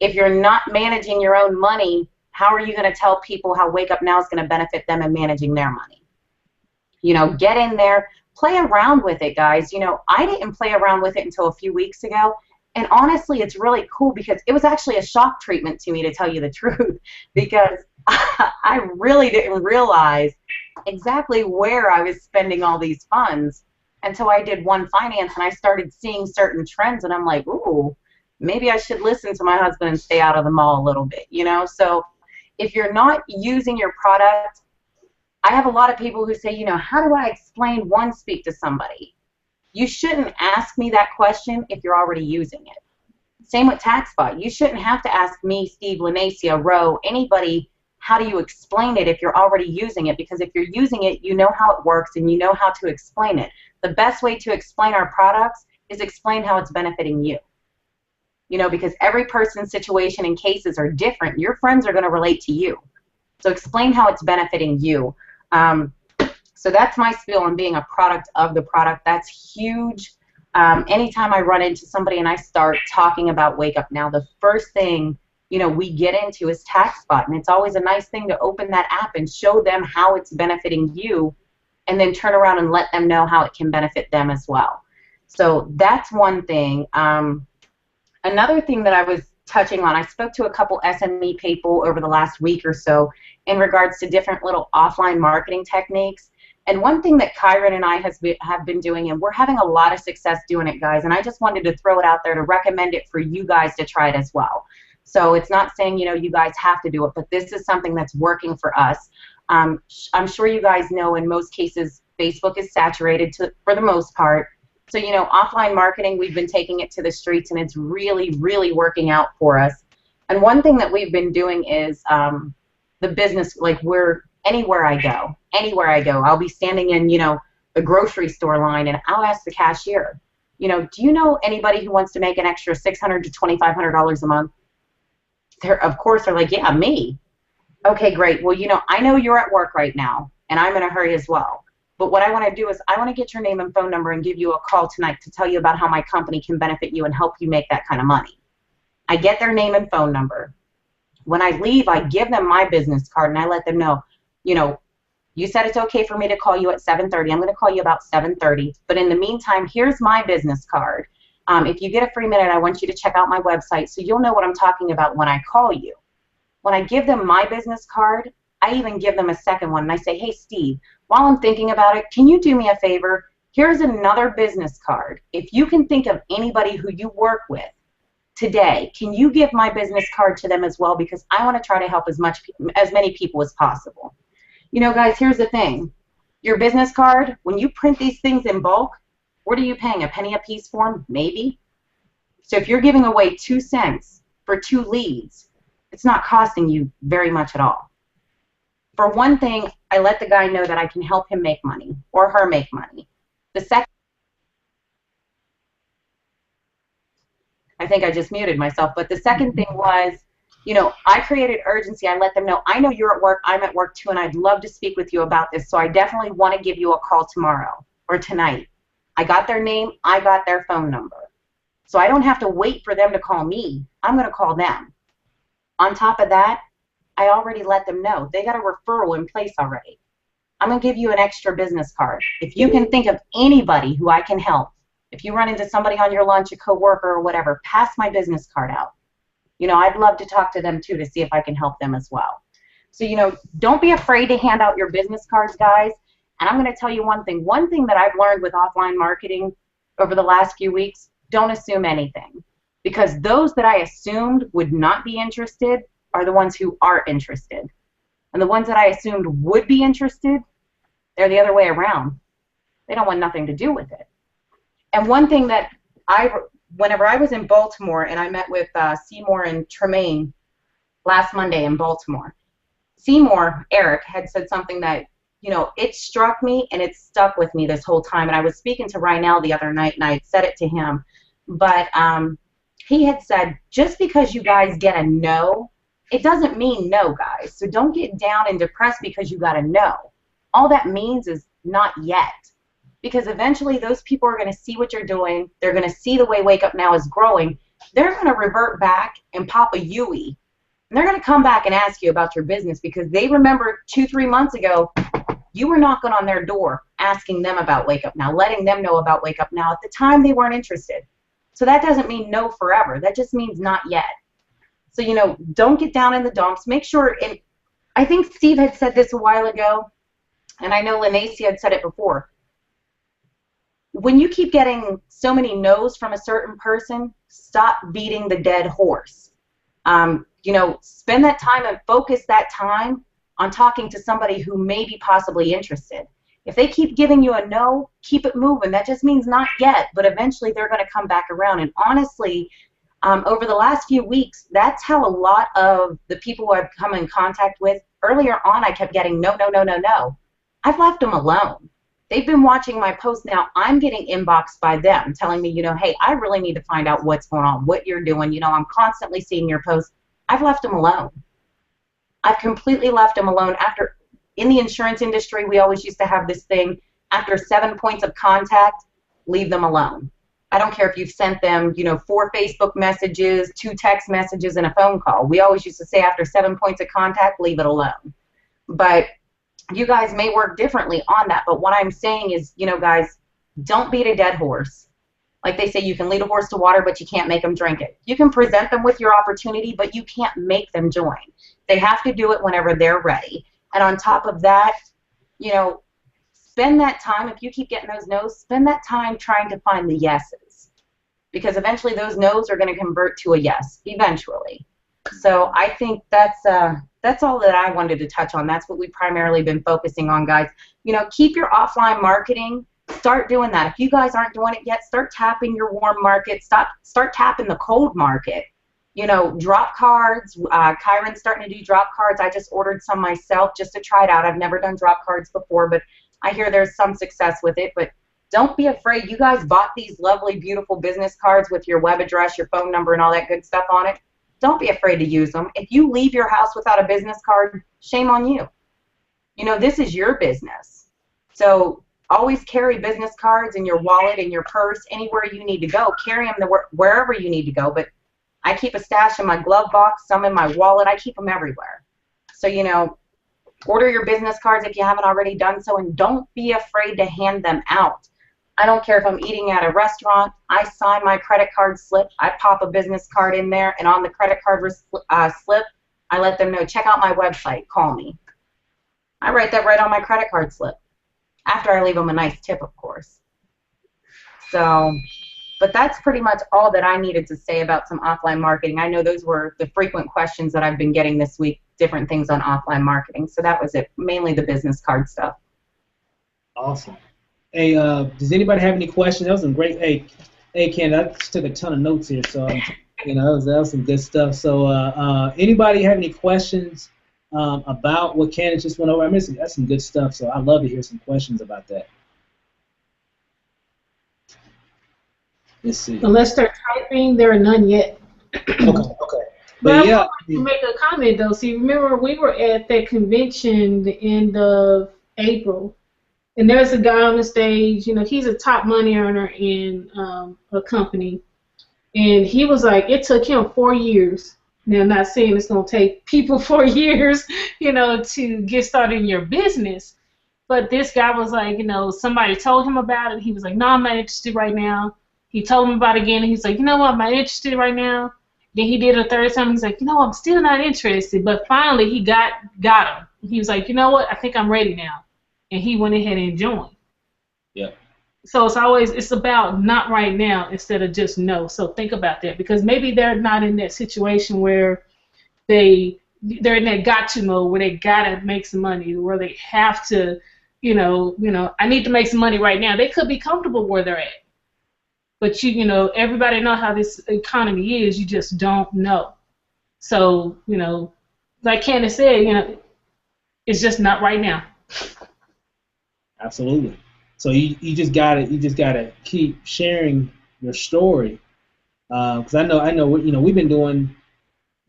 If you're not managing your own money, how are you going to tell people how WakeUpNow is going to benefit them in managing their money? You know, get in there. Play around with it, guys. You know, I didn't play around with it until a few weeks ago, and honestly, it's really cool because it was actually a shock treatment to me, to tell you the truth, because I really didn't realize exactly where I was spending all these funds until I did One Finance, and I started seeing certain trends, and I'm like, ooh, maybe I should listen to my husband and stay out of the mall a little bit, you know? So if you're not using your product, I have a lot of people who say, you know, how do I explain OneSpeak to somebody? You shouldn't ask me that question if you're already using it. Same with TaxBot. You shouldn't have to ask me, Steve, Lanacia, Ro, anybody, how do you explain it if you're already using it? Because if you're using it, you know how it works and you know how to explain it. The best way to explain our products is explain how it's benefiting you. You know, because every person's situation and cases are different. Your friends are going to relate to you. So explain how it's benefiting you. So that's my spiel on being a product of the product. That's huge. Anytime I run into somebody and I start talking about WakeUpNow, the first thing, you know, we get into is TaxBot, and it's always a nice thing to open that app and show them how it's benefiting you, and then turn around and let them know how it can benefit them as well. So that's one thing. Another thing that I was touching on, I spoke to a couple SME people over the last week or so in regards to different little offline marketing techniques. And one thing that Kyron and I have been doing, and we're having a lot of success doing it, guys, and I just wanted to throw it out there to recommend it for you guys to try it as well. So it's not saying, you know, you guys have to do it, but this is something that's working for us. I'm sure you guys know in most cases Facebook is saturated for the most part. So, you know, offline marketing, we've been taking it to the streets, and it's really, really working out for us. And one thing that we've been doing is the business, like anywhere I go, I'll be standing in, the grocery store line, and I'll ask the cashier, do you know anybody who wants to make an extra $600 to $2,500 a month? Of course, they're like, yeah, me. Okay, great. Well, I know you're at work right now, and I'm in a hurry as well. But what I want to do is I want to get your name and phone number and give you a call tonight to tell you about how my company can benefit you and help you make that kind of money. I get their name and phone number. When I leave, I give them my business card, and I let them know, you said it's okay for me to call you at 7:30. I'm going to call you about 7:30. But in the meantime, here's my business card. If you get a free minute, I want you to check out my website so you'll know what I'm talking about when I call you. When I give them my business card, I even give them a second one, and I say, hey, Steve, while I'm thinking about it, can you do me a favor? Here's another business card. If you can think of anybody who you work with today, can you give my business card to them as well? Because I want to try to help as many people as possible. Guys, here's the thing. Your business card, when you print these things in bulk, what are you paying? A penny a piece for them? Maybe. So if you're giving away 2 cents for 2 leads, it's not costing you very much at all. For one thing, I let the guy know that I can help him make money or her make money. The second, I think I just muted myself, but the second thing was, I created urgency. I let them know, I know you're at work, I'm at work too, and I'd love to speak with you about this, so I definitely want to give you a call tomorrow or tonight. I got their name, I got their phone number. So I don't have to wait for them to call me. I'm going to call them. On top of that, I already let them know. They got a referral in place already. I'm going to give you an extra business card. If you can think of anybody who I can help, if you run into somebody on your lunch, a coworker or whatever, pass my business card out. I'd love to talk to them too to see if I can help them as well. So, don't be afraid to hand out your business cards, guys. And I'm going to tell you one thing. One thing that I've learned with offline marketing over the last few weeks, don't assume anything. Because those that I assumed would not be interested are the ones who are interested. And the ones that I assumed would be interested, they're the other way around. They don't want nothing to do with it. And one thing that whenever I was in Baltimore and I met with Seymour and Tremaine last Monday in Baltimore, Seymour, Eric, had said something that, it struck me and it stuck with me this whole time. And I was speaking to Rynell the other night and I had said it to him. But he had said, just because you guys get a no, it doesn't mean no, guys. So don't get down and depressed because you got a no. All that means is not yet. Because eventually those people are going to see what you're doing. They're going to see the way Wake Up Now is growing. They're going to revert back and pop a Yui. And they're going to come back and ask you about your business because they remember 2-3 months ago, you were knocking on their door asking them about Wake Up Now, letting them know about Wake Up Now. At the time, they weren't interested. So that doesn't mean no forever. That just means not yet. So, don't get down in the dumps. Make sure, and I think Steve had said this a while ago, and I know Lanacy had said it before. When you keep getting so many no's from a certain person, stop beating the dead horse. Spend that time and focus that time on talking to somebody who may be possibly interested. If they keep giving you a no, keep it moving. That just means not yet, but eventually they're going to come back around. And honestly, over the last few weeks, that's how a lot of the people who I've come in contact with, earlier on I kept getting no, no, no, no, no. I've left them alone. They've been watching my posts. Now I'm getting inboxed by them telling me, hey, I really need to find out what's going on, what you're doing. I'm constantly seeing your posts. I've left them alone. I've completely left them alone. In the insurance industry, we always used to have this thing, after 7 points of contact, leave them alone. I don't care if you've sent them, 4 Facebook messages, 2 text messages, and a phone call. We always used to say after 7 points of contact, leave it alone. But you guys may work differently on that. But what I'm saying is, guys, don't beat a dead horse. Like they say, you can lead a horse to water, but you can't make them drink it. You can present them with your opportunity, but you can't make them join. They have to do it whenever they're ready. And on top of that, spend that time, if you keep getting those no's, spend that time trying to find the yeses. Because eventually those no's are going to convert to a yes, eventually. So I think that's all that I wanted to touch on. That's what we've primarily been focusing on, guys. Keep your offline marketing. Start doing that. If you guys aren't doing it yet, start tapping your warm market. Start tapping the cold market. You know, drop cards. Kyron's starting to do drop cards. I just ordered some myself just to try it out. I've never done drop cards before, but I hear there's some success with it. But don't be afraid. You guys bought these lovely, beautiful business cards with your web address, your phone number, and all that good stuff on it. Don't be afraid to use them. If you leave your house without a business card, shame on you. You know, this is your business. So always carry business cards in your wallet, in your purse, anywhere you need to go. Carry them wherever you need to go. But I keep a stash in my glove box, some in my wallet. I keep them everywhere. So, you know, order your business cards if you haven't already done so, and don't be afraid to hand them out. I don't care if I'm eating at a restaurant. I sign my credit card slip. I pop a business card in there, and on the credit card slip, I let them know, check out my website, call me. I write that right on my credit card slip, after I leave them a nice tip, of course. So, but that's pretty much all that I needed to say about some offline marketing. I know those were the frequent questions that I've been getting this week, different things on offline marketing. So that was it, mainly the business card stuff. Awesome. Hey, does anybody have any questions? That was some great. Hey, Ken, I just took a ton of notes here, so you know that was some good stuff. So, anybody have any questions about what Candace just went over? I mean, that's some good stuff. So I'd love to hear some questions about that. Let's see. Unless they're typing, there are none yet. Okay. But yeah, I wanted to make a comment though. See, remember we were at that convention the end of April. And there's a guy on the stage, you know, he's a top money earner in a company. And he was like, it took him 4 years. Now, I'm not saying it's going to take people 4 years, you know, to get started in your business. But this guy was like, you know, somebody told him about it. He was like, no, I'm not interested right now. He told him about it again. And he's like, you know what, I'm not interested right now. Then he did it a third time. He's like, you know, I'm still not interested. But finally, he got him. He was like, you know what, I think I'm ready now. And he went ahead and joined. Yeah. So it's about not right now instead of just no. So think about that, because maybe they're not in that situation where they're in that got to mode where they gotta make some money, where they have to, you know, I need to make some money right now. They could be comfortable where they're at, but you know, everybody know how this economy is. You just don't know. So you know, like Candace said, you know, it's just not right now. Absolutely. So you just gotta keep sharing your story, because I know you know we've been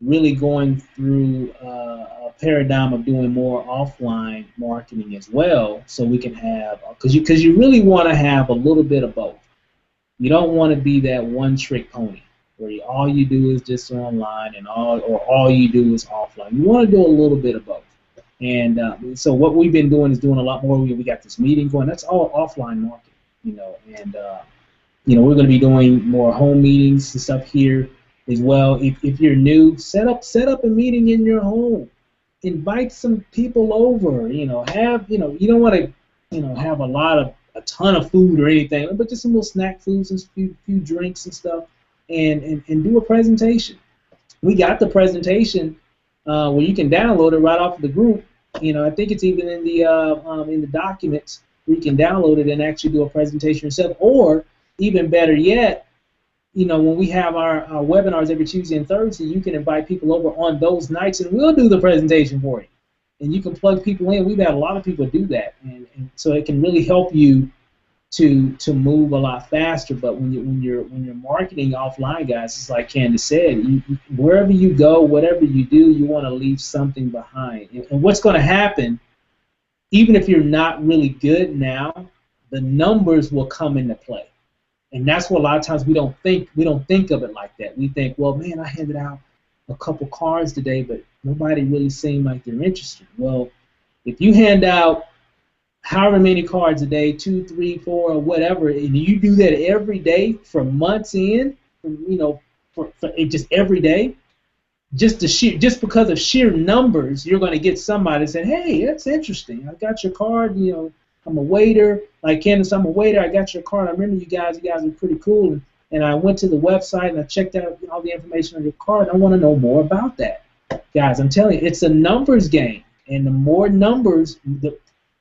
really going through a paradigm of doing more offline marketing as well, so we can have, because you really want to have a little bit of both. You don't want to be that one trick pony where all you do is just online and all you do is offline. You want to do a little bit of both. And so what we've been doing is doing a lot more. We got this meeting going. That's all offline marketing, you know. And you know, we're going to be doing more home meetings and stuff here as well. If you're new, set up a meeting in your home. Invite some people over. You know, you don't want to, you know, have a ton of food or anything, but just some little snack foods and a few drinks and stuff, and do a presentation. We got the presentation where you can download it right off of the group. You know, I think it's even in the documents where you can download it and actually do a presentation yourself. Or even better yet, you know, when we have our webinars every Tuesday and Thursday, you can invite people over on those nights, and we'll do the presentation for you. And you can plug people in. We've had a lot of people do that, and so it can really help you to move a lot faster. But when you're marketing offline, guys, it's like Candace said, wherever you go, whatever you do, you want to leave something behind. And what's going to happen, even if you're not really good now, the numbers will come into play. And that's what a lot of times we don't think of it like that. We think, well, man, I handed out a couple cards today, but nobody really seemed like they're interested. Well, if you hand out however many cards a day, 2, 3, 4, or whatever, and you do that every day for months in, you know, for just every day, just because of sheer numbers, you're going to get somebody saying, hey, that's interesting. I got your card, you know, I'm a waiter. Like Candace, I'm a waiter. I got your card. I remember you guys are pretty cool. And I went to the website and I checked out all the information on your card. I want to know more about that. Guys, I'm telling you, it's a numbers game. And the more numbers,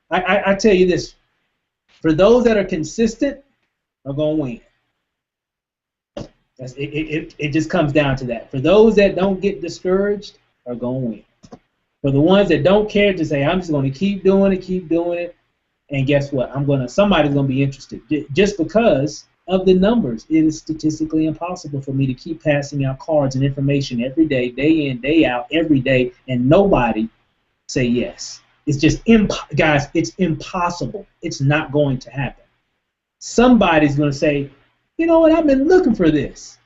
I tell you this, for those that are consistent, are going to win. It just comes down to that. For those that don't get discouraged, are going to win. For the ones that don't care, to say, I'm just going to keep doing it, and guess what? Somebody's going to be interested. Just because of the numbers, it is statistically impossible for me to keep passing out cards and information every day in, day out, every day, and nobody say yes. It's just, guys, it's impossible. It's not going to happen. Somebody's going to say, you know what, I've been looking for this.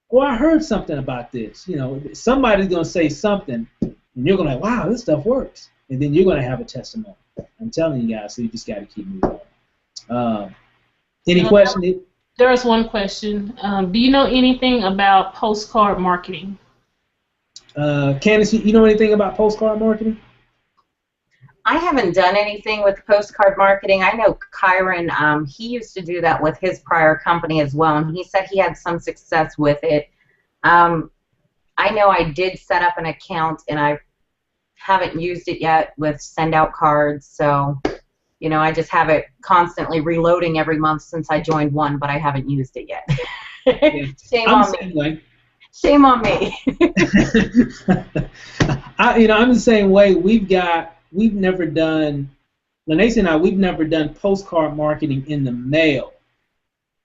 Or I heard something about this. Somebody's going to say something, and you're going to wow, this stuff works. And then you're going to have a testimony. I'm telling you guys, so you just got to keep moving on. Any questions? There is one question. Do you know anything about postcard marketing? Candace, you know anything about postcard marketing? I haven't done anything with postcard marketing. I know Kyron, he used to do that with his prior company as well, and he said he had some success with it. I know I did set up an account, and I haven't used it yet with send out cards, so I just have it constantly reloading every month since I joined one, but I haven't used it yet. Yeah. Shame on me. Shame on me. I'm the same way. We've never done, Lanace and I, we've never done postcard marketing in the mail.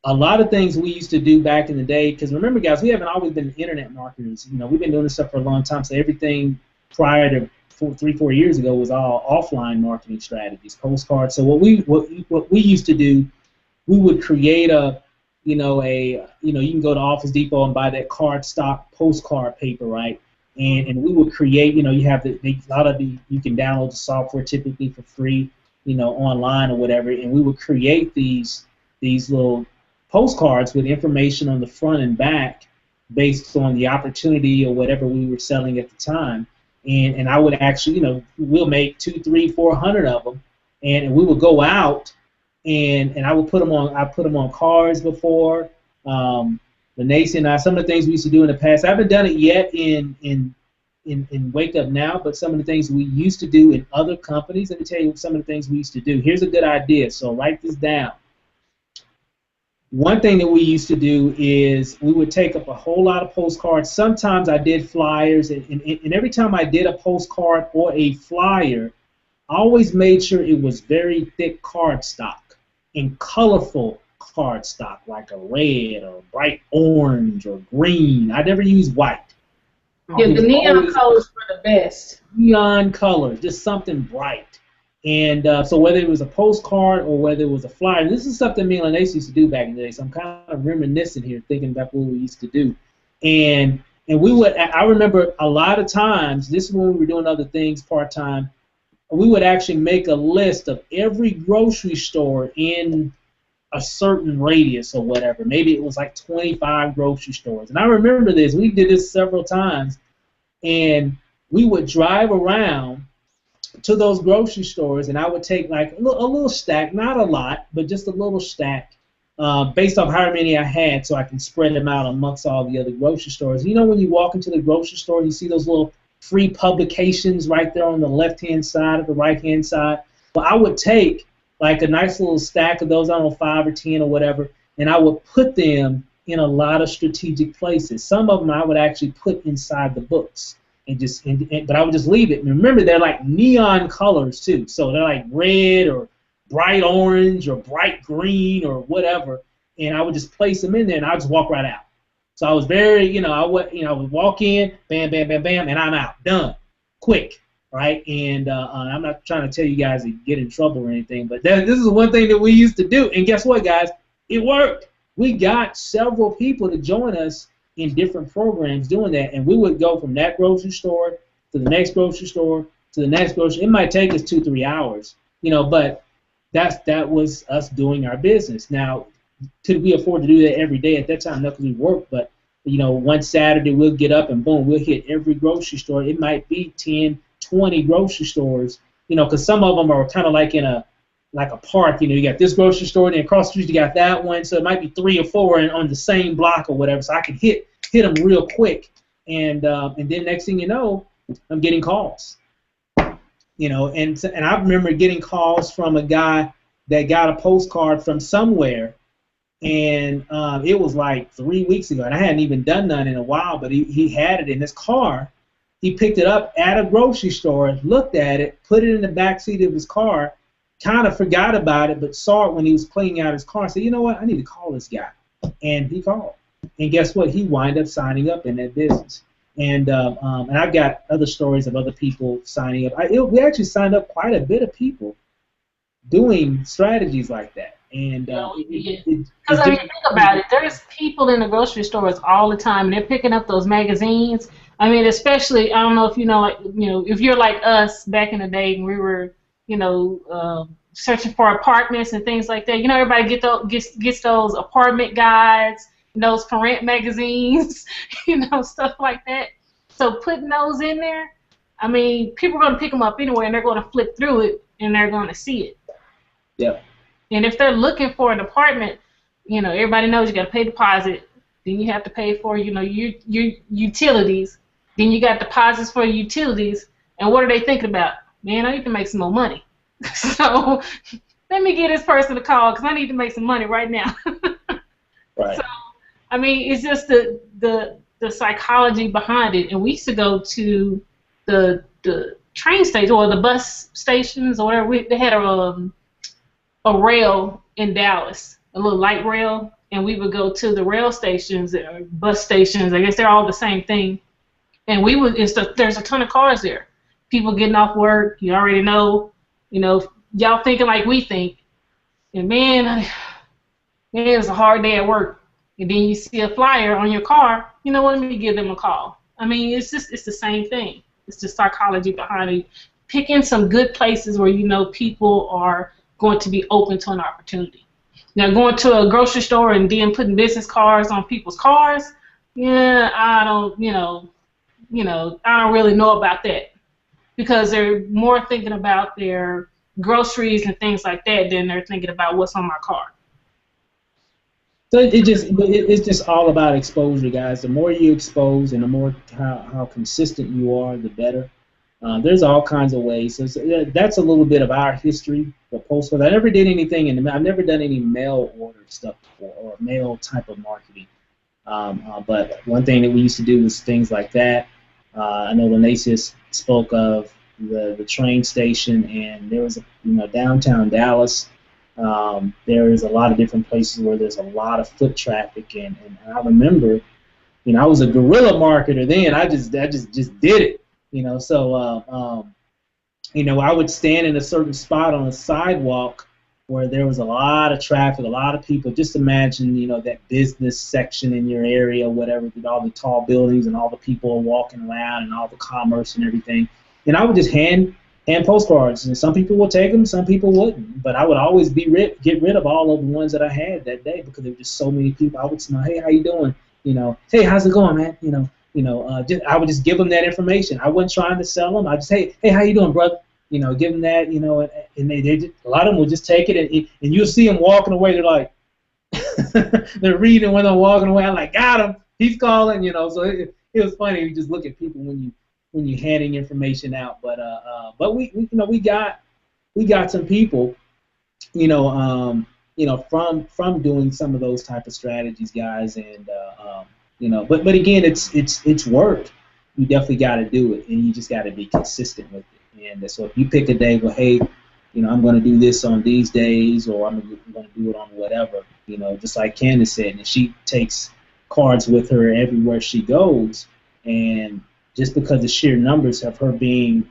A lot of things we used to do back in the day, because remember, guys, we haven't always been internet marketers. We've been doing this stuff for a long time, so everything prior to 3-4 years ago was all offline marketing strategies, postcards. So what we used to do, we would create you can go to Office Depot and buy that cardstock postcard paper, right? And we would create, you have you can download the software typically for free, online or whatever, and we would create these little postcards with information on the front and back based on the opportunity or whatever we were selling at the time. And I would actually, we'll make 200, 300, 400 of them, and we would go out, and I would put them on. I put them on cards before. Lanace and I, some of the things we used to do in the past. I haven't done it yet in Wake Up Now, but some of the things we used to do in other companies. Let me tell you some of the things we used to do. Here's a good idea. So write this down. One thing that we used to do is we would take up a whole lot of postcards. Sometimes I did flyers, and every time I did a postcard or a flyer, I always made sure it was very thick cardstock and colorful cardstock, like a red or bright orange or green. I never used white. Yeah, the neon colors were the best. Neon colors, just something bright. And so whether it was a postcard or whether it was a flyer, and this is something me and Lanace used to do back in the day, so I'm kind of reminiscing here, thinking about what we used to do. And we would, I remember a lot of times, this is when we were doing other things part-time, we would actually make a list of every grocery store in a certain radius or whatever. Maybe it was like 25 grocery stores. And I remember this. We did this several times. And we would drive around to those grocery stores, and I would take like a little stack, not a lot, but just a little stack, based off how many I had, so I can spread them out amongst all the other grocery stores. When you walk into the grocery store, you see those little free publications right there on the left-hand side or the right-hand side. Well, I would take like a nice little stack of those, I don't know, 5 or 10 or whatever, and I would put them in a lot of strategic places. Some of them I would actually put inside the books. But I would just leave it. And remember, they're like neon colors too. So they're like red or bright orange or bright green or whatever. And I would just place them in there, and I would just walk right out. So I was very, I would walk in, bam, bam, bam, bam, and I'm out, done, quick, right? And I'm not trying to tell you guys to get in trouble or anything, but this is one thing that we used to do. And guess what, guys? It worked. We got several people to join us in different programs doing that, and we would go from that grocery store to the next grocery store to the next grocery. It might take us 2-3 hours, but that was us doing our business. Now, could we afford to do that every day at that time? No, because we worked, but one Saturday we'll get up and boom, we'll hit every grocery store. It might be 10, 20 grocery stores, because some of them are kind of like in a park. You got this grocery store, and then across the street you got that one, so it might be 3 or 4 on the same block or whatever. So I could hit them real quick, and then next thing you know, I'm getting calls. And I remember getting calls from a guy that got a postcard from somewhere, and it was like 3 weeks ago, and I hadn't even done none in a while, but he had it in his car. He picked it up at a grocery store, looked at it, put it in the back seat of his car, kind of forgot about it, but saw it when he was cleaning out his car. Said, you know what, I need to call this guy. And he called. And guess what? He wound up signing up in that business. And I've got other stories of other people signing up. We actually signed up quite a bit of people doing strategies like that. And because I mean, think about it. There's people in the grocery stores all the time, and they're picking up those magazines. I mean, especially, I don't know if you know, like, you know, if you're like us back in the day, and we were, you know, searching for apartments and things like that. You know, everybody gets those apartment guides, those for rent magazines, you know, stuff like that. So putting those in there, I mean, people are going to pick them up anyway, and they're going to flip through it, and they're going to see it. Yeah. And if they're looking for an apartment, you know, everybody knows you got to pay deposit. Then you have to pay for, you know, your utilities. Then you got deposits for utilities. And what are they thinking about? Man, I need to make some more money. So let me give this person a call because I need to make some money right now. Right. So, I mean, it's just the psychology behind it. And we used to go to the train station or the bus stations or whatever. They had a rail in Dallas, a little light rail, and we would go to the rail stations or bus stations. I guess they're all the same thing. And there's a ton of cars there. People getting off work, you already know, you know, y'all thinking like we think. And man, it was a hard day at work. And then you see a flyer on your car, you know what, let me give them a call. I mean, it's the same thing. It's the psychology behind it. Picking some good places where you know people are going to be open to an opportunity. Now, going to a grocery store and then putting business cards on people's cars, yeah, I don't really know about that because they're more thinking about their groceries and things like that than they're thinking about what's on my car. So it's just all about exposure, guys. The more you expose and the more how consistent you are, the better. There's all kinds of ways. So that's a little bit of our history for postcards. I never did anything I've never done any mail order stuff before or mail type of marketing. But one thing that we used to do was things like that. I know Lanacius spoke of the train station, and there was downtown Dallas. There is a lot of different places where there's a lot of foot traffic, and I remember, I was a guerrilla marketer then. I just did it. So I would stand in a certain spot on a sidewalk where there was a lot of traffic, a lot of people. Just imagine, that business section in your area, whatever, with all the tall buildings and all the people are walking around and all the commerce and everything. And I would just hand postcards, and some people would take them, some people wouldn't. But I would always get rid of all of the ones that I had that day because there were just so many people. I would smile, hey, how you doing? Hey, how's it going, man? I would just give them that information. I wasn't trying to sell them. I just, hey, how you doing, brother? Give them that, and they just, a lot of them will just take it, and you'll see them walking away. They're like, they're reading when they're walking away. I'm like, got him. He's calling, So it was funny. You just look at people when you're handing information out. But we got some people, from doing some of those type of strategies, guys, and but again, it's work. You definitely got to do it, and you just got to be consistent with it. And so if you pick a day, well, hey, I'm going to do this on these days, or I'm going to do it on whatever, just like Candace said, and she takes cards with her everywhere she goes, and just because the sheer numbers of her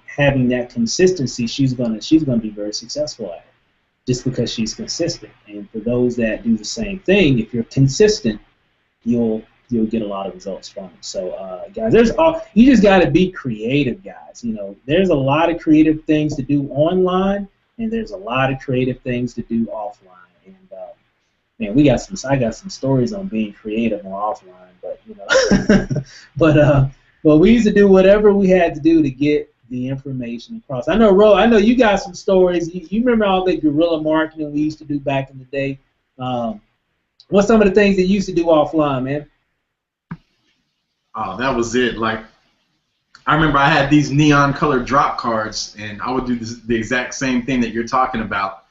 having that consistency, she's gonna be very successful at it, just because she's consistent. And for those that do the same thing, if you're consistent, you'll get a lot of results from it. So, guys, you just got to be creative, guys. There's a lot of creative things to do online, and there's a lot of creative things to do offline. And man, I got some stories on being creative on offline, but we used to do whatever we had to do to get the information across. I know, Ro, you got some stories. You remember all the guerrilla marketing we used to do back in the day. What's some of the things that you used to do offline, man? Oh, that was it. Like, I remember I had these neon colored drop cards, and I would do the exact same thing that you're talking about.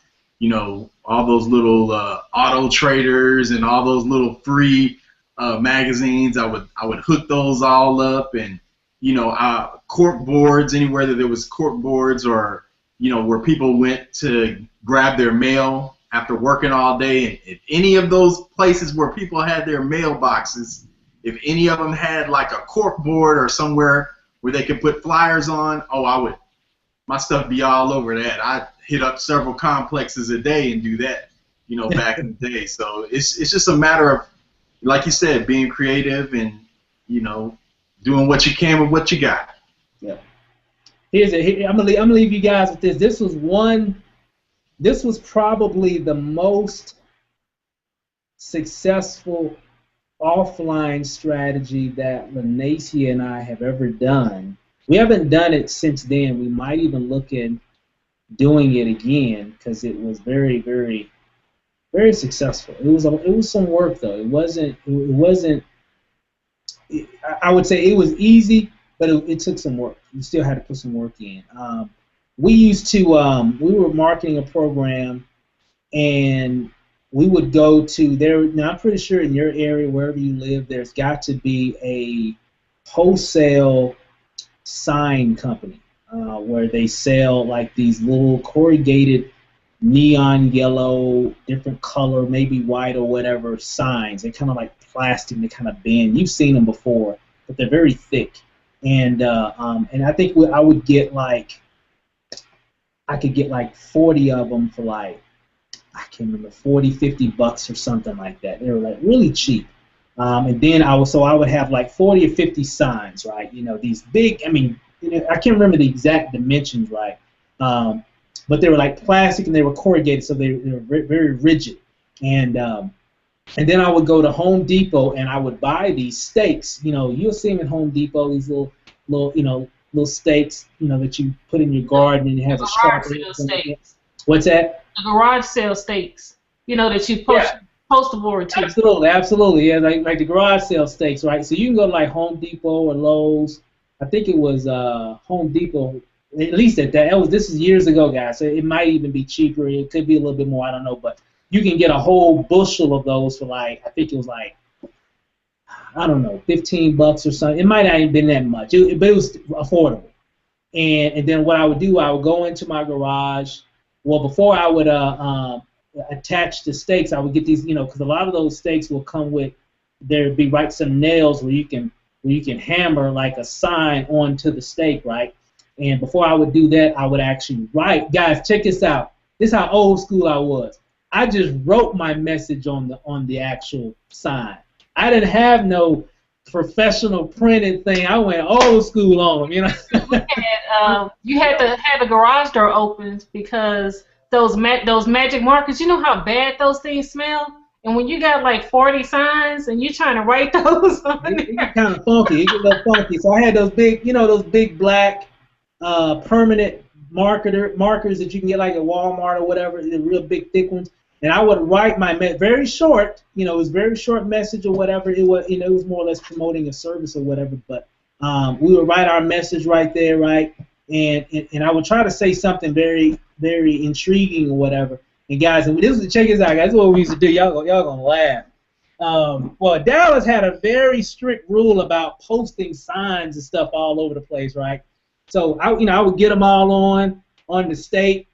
all those little auto traders and all those little free magazines. I would hook those all up, and cork boards, anywhere that there was cork boards, or where people went to grab their mail after working all day. And if any of those places where people had their mailboxes, if any of them had like a cork board or somewhere where they could put flyers on, my stuff be all over that. I'd hit up several complexes a day and do that, back in the day. So it's just a matter of, like you said, being creative and, doing what you can with what you got. Yeah. I'm gonna leave you guys with this. This was probably the most successful offline strategy that Lanacia and I have ever done. We haven't done it since then. We might even look at doing it again because it was very, very, very successful. It was some work though. It wasn't. I would say it was easy, but it took some work. You still had to put some work in. We used to. We were marketing a program, and we would go to there. Now I'm pretty sure in your area, wherever you live, there's got to be a wholesale sign company where they sell like these little corrugated neon yellow, different color, maybe white or whatever signs. They're kind of like plastic, they kind of bend. You've seen them before, but they're very thick. And I think I would get like, I could get like 40 of them for like, I can't remember, 40, 50 bucks or something like that. They were like really cheap. And then I would have like 40 or 50 signs, right? These big, I can't remember the exact dimensions, right? But they were like plastic and they were corrugated, so they were very rigid. And then I would go to Home Depot and I would buy these stakes. You'll see them at Home Depot, these little stakes, that you put in your garden and it has a sharp. What's that? The garage sale stakes, that you post the board to. Absolutely, yeah, like the garage sale stakes, right? So you can go to like Home Depot or Lowe's. I think it was Home Depot, at least at that. This is years ago, guys. So it might even be cheaper. It could be a little bit more. I don't know, but you can get a whole bushel of those for like, I think it was like, I don't know, 15 bucks or something. It might not even been that much, but it was affordable. And then what I would do, I would go into my garage. Well, before I would attach the stakes, I would get these, because a lot of those stakes will come with, there'd be some nails where you can hammer like a sign onto the stake, right? And before I would do that, I would actually write. Guys, check this out. This is how old school I was. I just wrote my message on the actual sign. I didn't have no professional printed thing. I went old school on them, You had to have the garage door open because those magic markers, you know how bad those things smell? And when you got like 40 signs and you're trying to write those on there. It get kind of funky. It get a little funky. So I had those big black permanent markers that you can get like at Walmart or whatever, the real big thick ones. And I would write my very short, it was very short message or whatever. It was, it was more or less promoting a service or whatever. But we would write our message right there, right? And I would try to say something very, very intriguing or whatever. And guys, check this out, guys. This is what we used to do. Y'all gonna laugh. Well, Dallas had a very strict rule about posting signs and stuff all over the place, right? So I would get them all on the stake.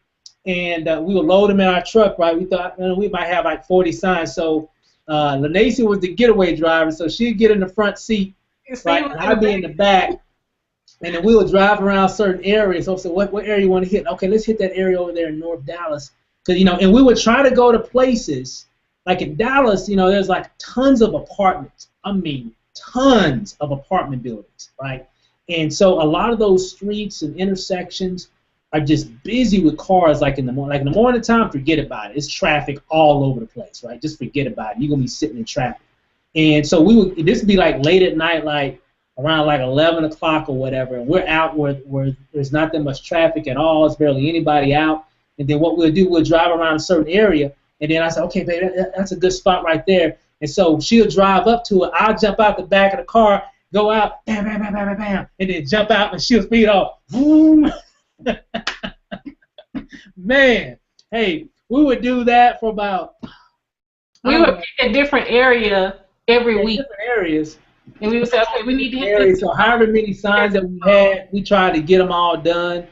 And we would load them in our truck, right? We thought we might have like 40 signs. So Lanacia was the getaway driver, so she'd get in the front seat, right? And I'd be in the back. And then we would drive around certain areas. So I said, what area you want to hit? Okay, let's hit that area over there in North Dallas. Because, and we would try to go to places, like in Dallas, there's like tons of apartments. I mean, tons of apartment buildings, right? And so a lot of those streets and intersections are just busy with cars like in the morning. Like in the morning time, forget about it. It's traffic all over the place, right? Just forget about it. You're going to be sitting in traffic. And so this would be like late at night, like around like 11 o'clock or whatever, and we're out where there's not that much traffic at all. There's barely anybody out. And then what we'll do, we'll drive around a certain area, and then I say, okay, baby, that's a good spot right there. And so she'll drive up to it. I'll jump out the back of the car, go out, bam, bam, bam, bam, bam, bam, and then jump out, and she'll speed off. Boom. Man, hey, we would do that for about. We would pick a different area every week. Different areas. And we would say, okay, we need to hit Areas. this. So however many signs that we had, we tried to get them all done,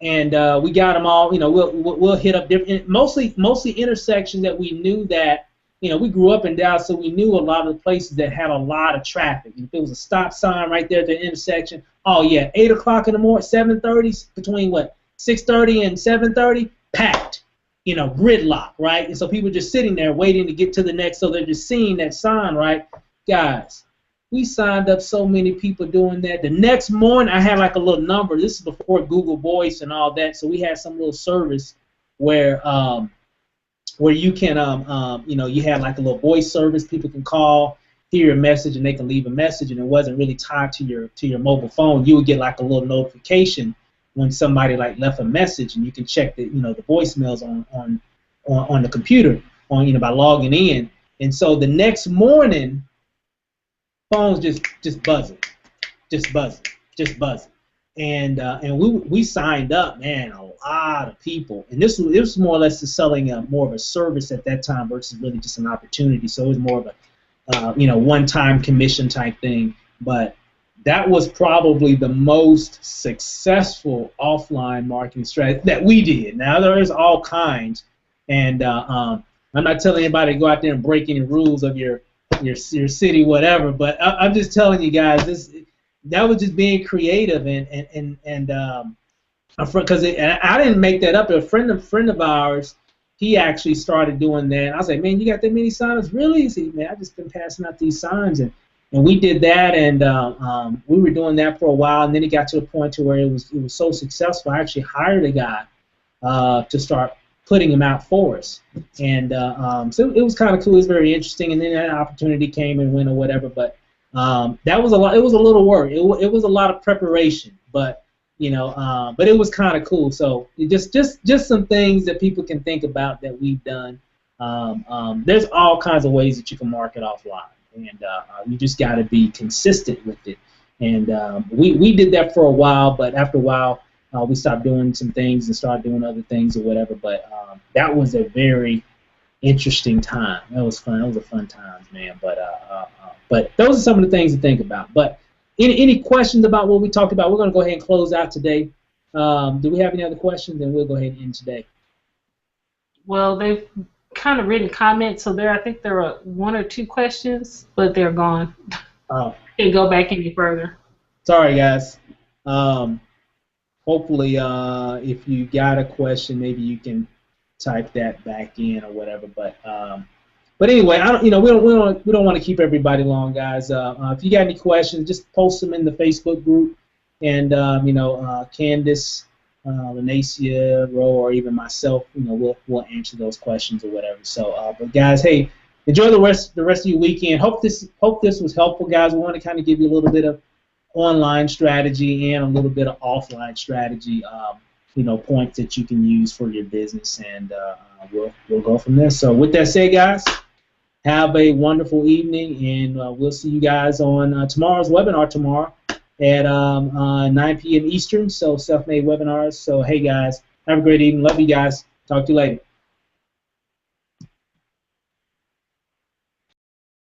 and we got them all. You know, we'll hit up different, mostly intersections that we knew that. You know, we grew up in Dallas, so we knew a lot of the places that had a lot of traffic. If there was a stop sign right there at the intersection, oh yeah, 8 o'clock in the morning, 7:30, between what 6:30 and 7:30, packed. You know, gridlock, right? And so people just sitting there waiting to get to the next, so they're just seeing that sign, right? Guys, we signed up so many people doing that. The next morning, I had like a little number. This is before Google Voice and all that, so we had some little service where you can, you know, you had like a little voice service. People can call, hear a message, and they can leave a message, and it wasn't really tied to your mobile phone. You would get like a little notification when somebody like left a message, and you can check the, you know, the voicemails on the computer, you know, by logging in. And so the next morning, phones just buzzing. And we signed up, man, a lot of people. And it was more or less just selling more of a service at that time versus really just an opportunity. So it was more of a you know, one-time commission type thing. But that was probably the most successful offline marketing strategy that we did. Now there's all kinds, and I'm not telling anybody to go out there and break any rules of your city, whatever. But I'm just telling you guys, that was just being creative, and because I didn't make that up. A friend of ours, he actually started doing that. I was like, man, you got that many signs? Really? He said, man, I just been passing out these signs, and we did that, and we were doing that for a while, and then it got to a point to where it was so successful. I actually hired a guy to start putting them out for us, and so it was kind of cool. It was very interesting, and then that opportunity came and went or whatever. But that was a lot. It was a little work. It was a lot of preparation, but you know, but it was kind of cool. So just some things that people can think about that we've done. There's all kinds of ways that you can market offline. And you just got to be consistent with it. And we did that for a while, but after a while, we stopped doing some things and started doing other things or whatever. But that was a very interesting time. That was fun. It was a fun time, man. But those are some of the things to think about. But any questions about what we talked about? We're going to go ahead and close out today. Do we have any other questions? Then we'll go ahead and end today. Well, they've kind of written comments, so I think there are 1 or 2 questions, but they're gone. Oh. Can't go back any further. Sorry, guys. Hopefully, if you got a question, maybe you can type that back in or whatever. But anyway, we don't want to keep everybody long, guys. If you got any questions, just post them in the Facebook group, and Candace, Lanacia, Ro, or even myself, we'll answer those questions or whatever. So, but guys, hey, enjoy the rest of your weekend. Hope this was helpful, guys. We want to kind of give you a little bit of online strategy and a little bit of offline strategy, points that you can use for your business, and we'll go from there. So, with that said, guys, have a wonderful evening, and we'll see you guys on tomorrow's webinar tomorrow at 9 p.m. Eastern, so self-made webinars. So, hey, guys, have a great evening. Love you guys. Talk to you later.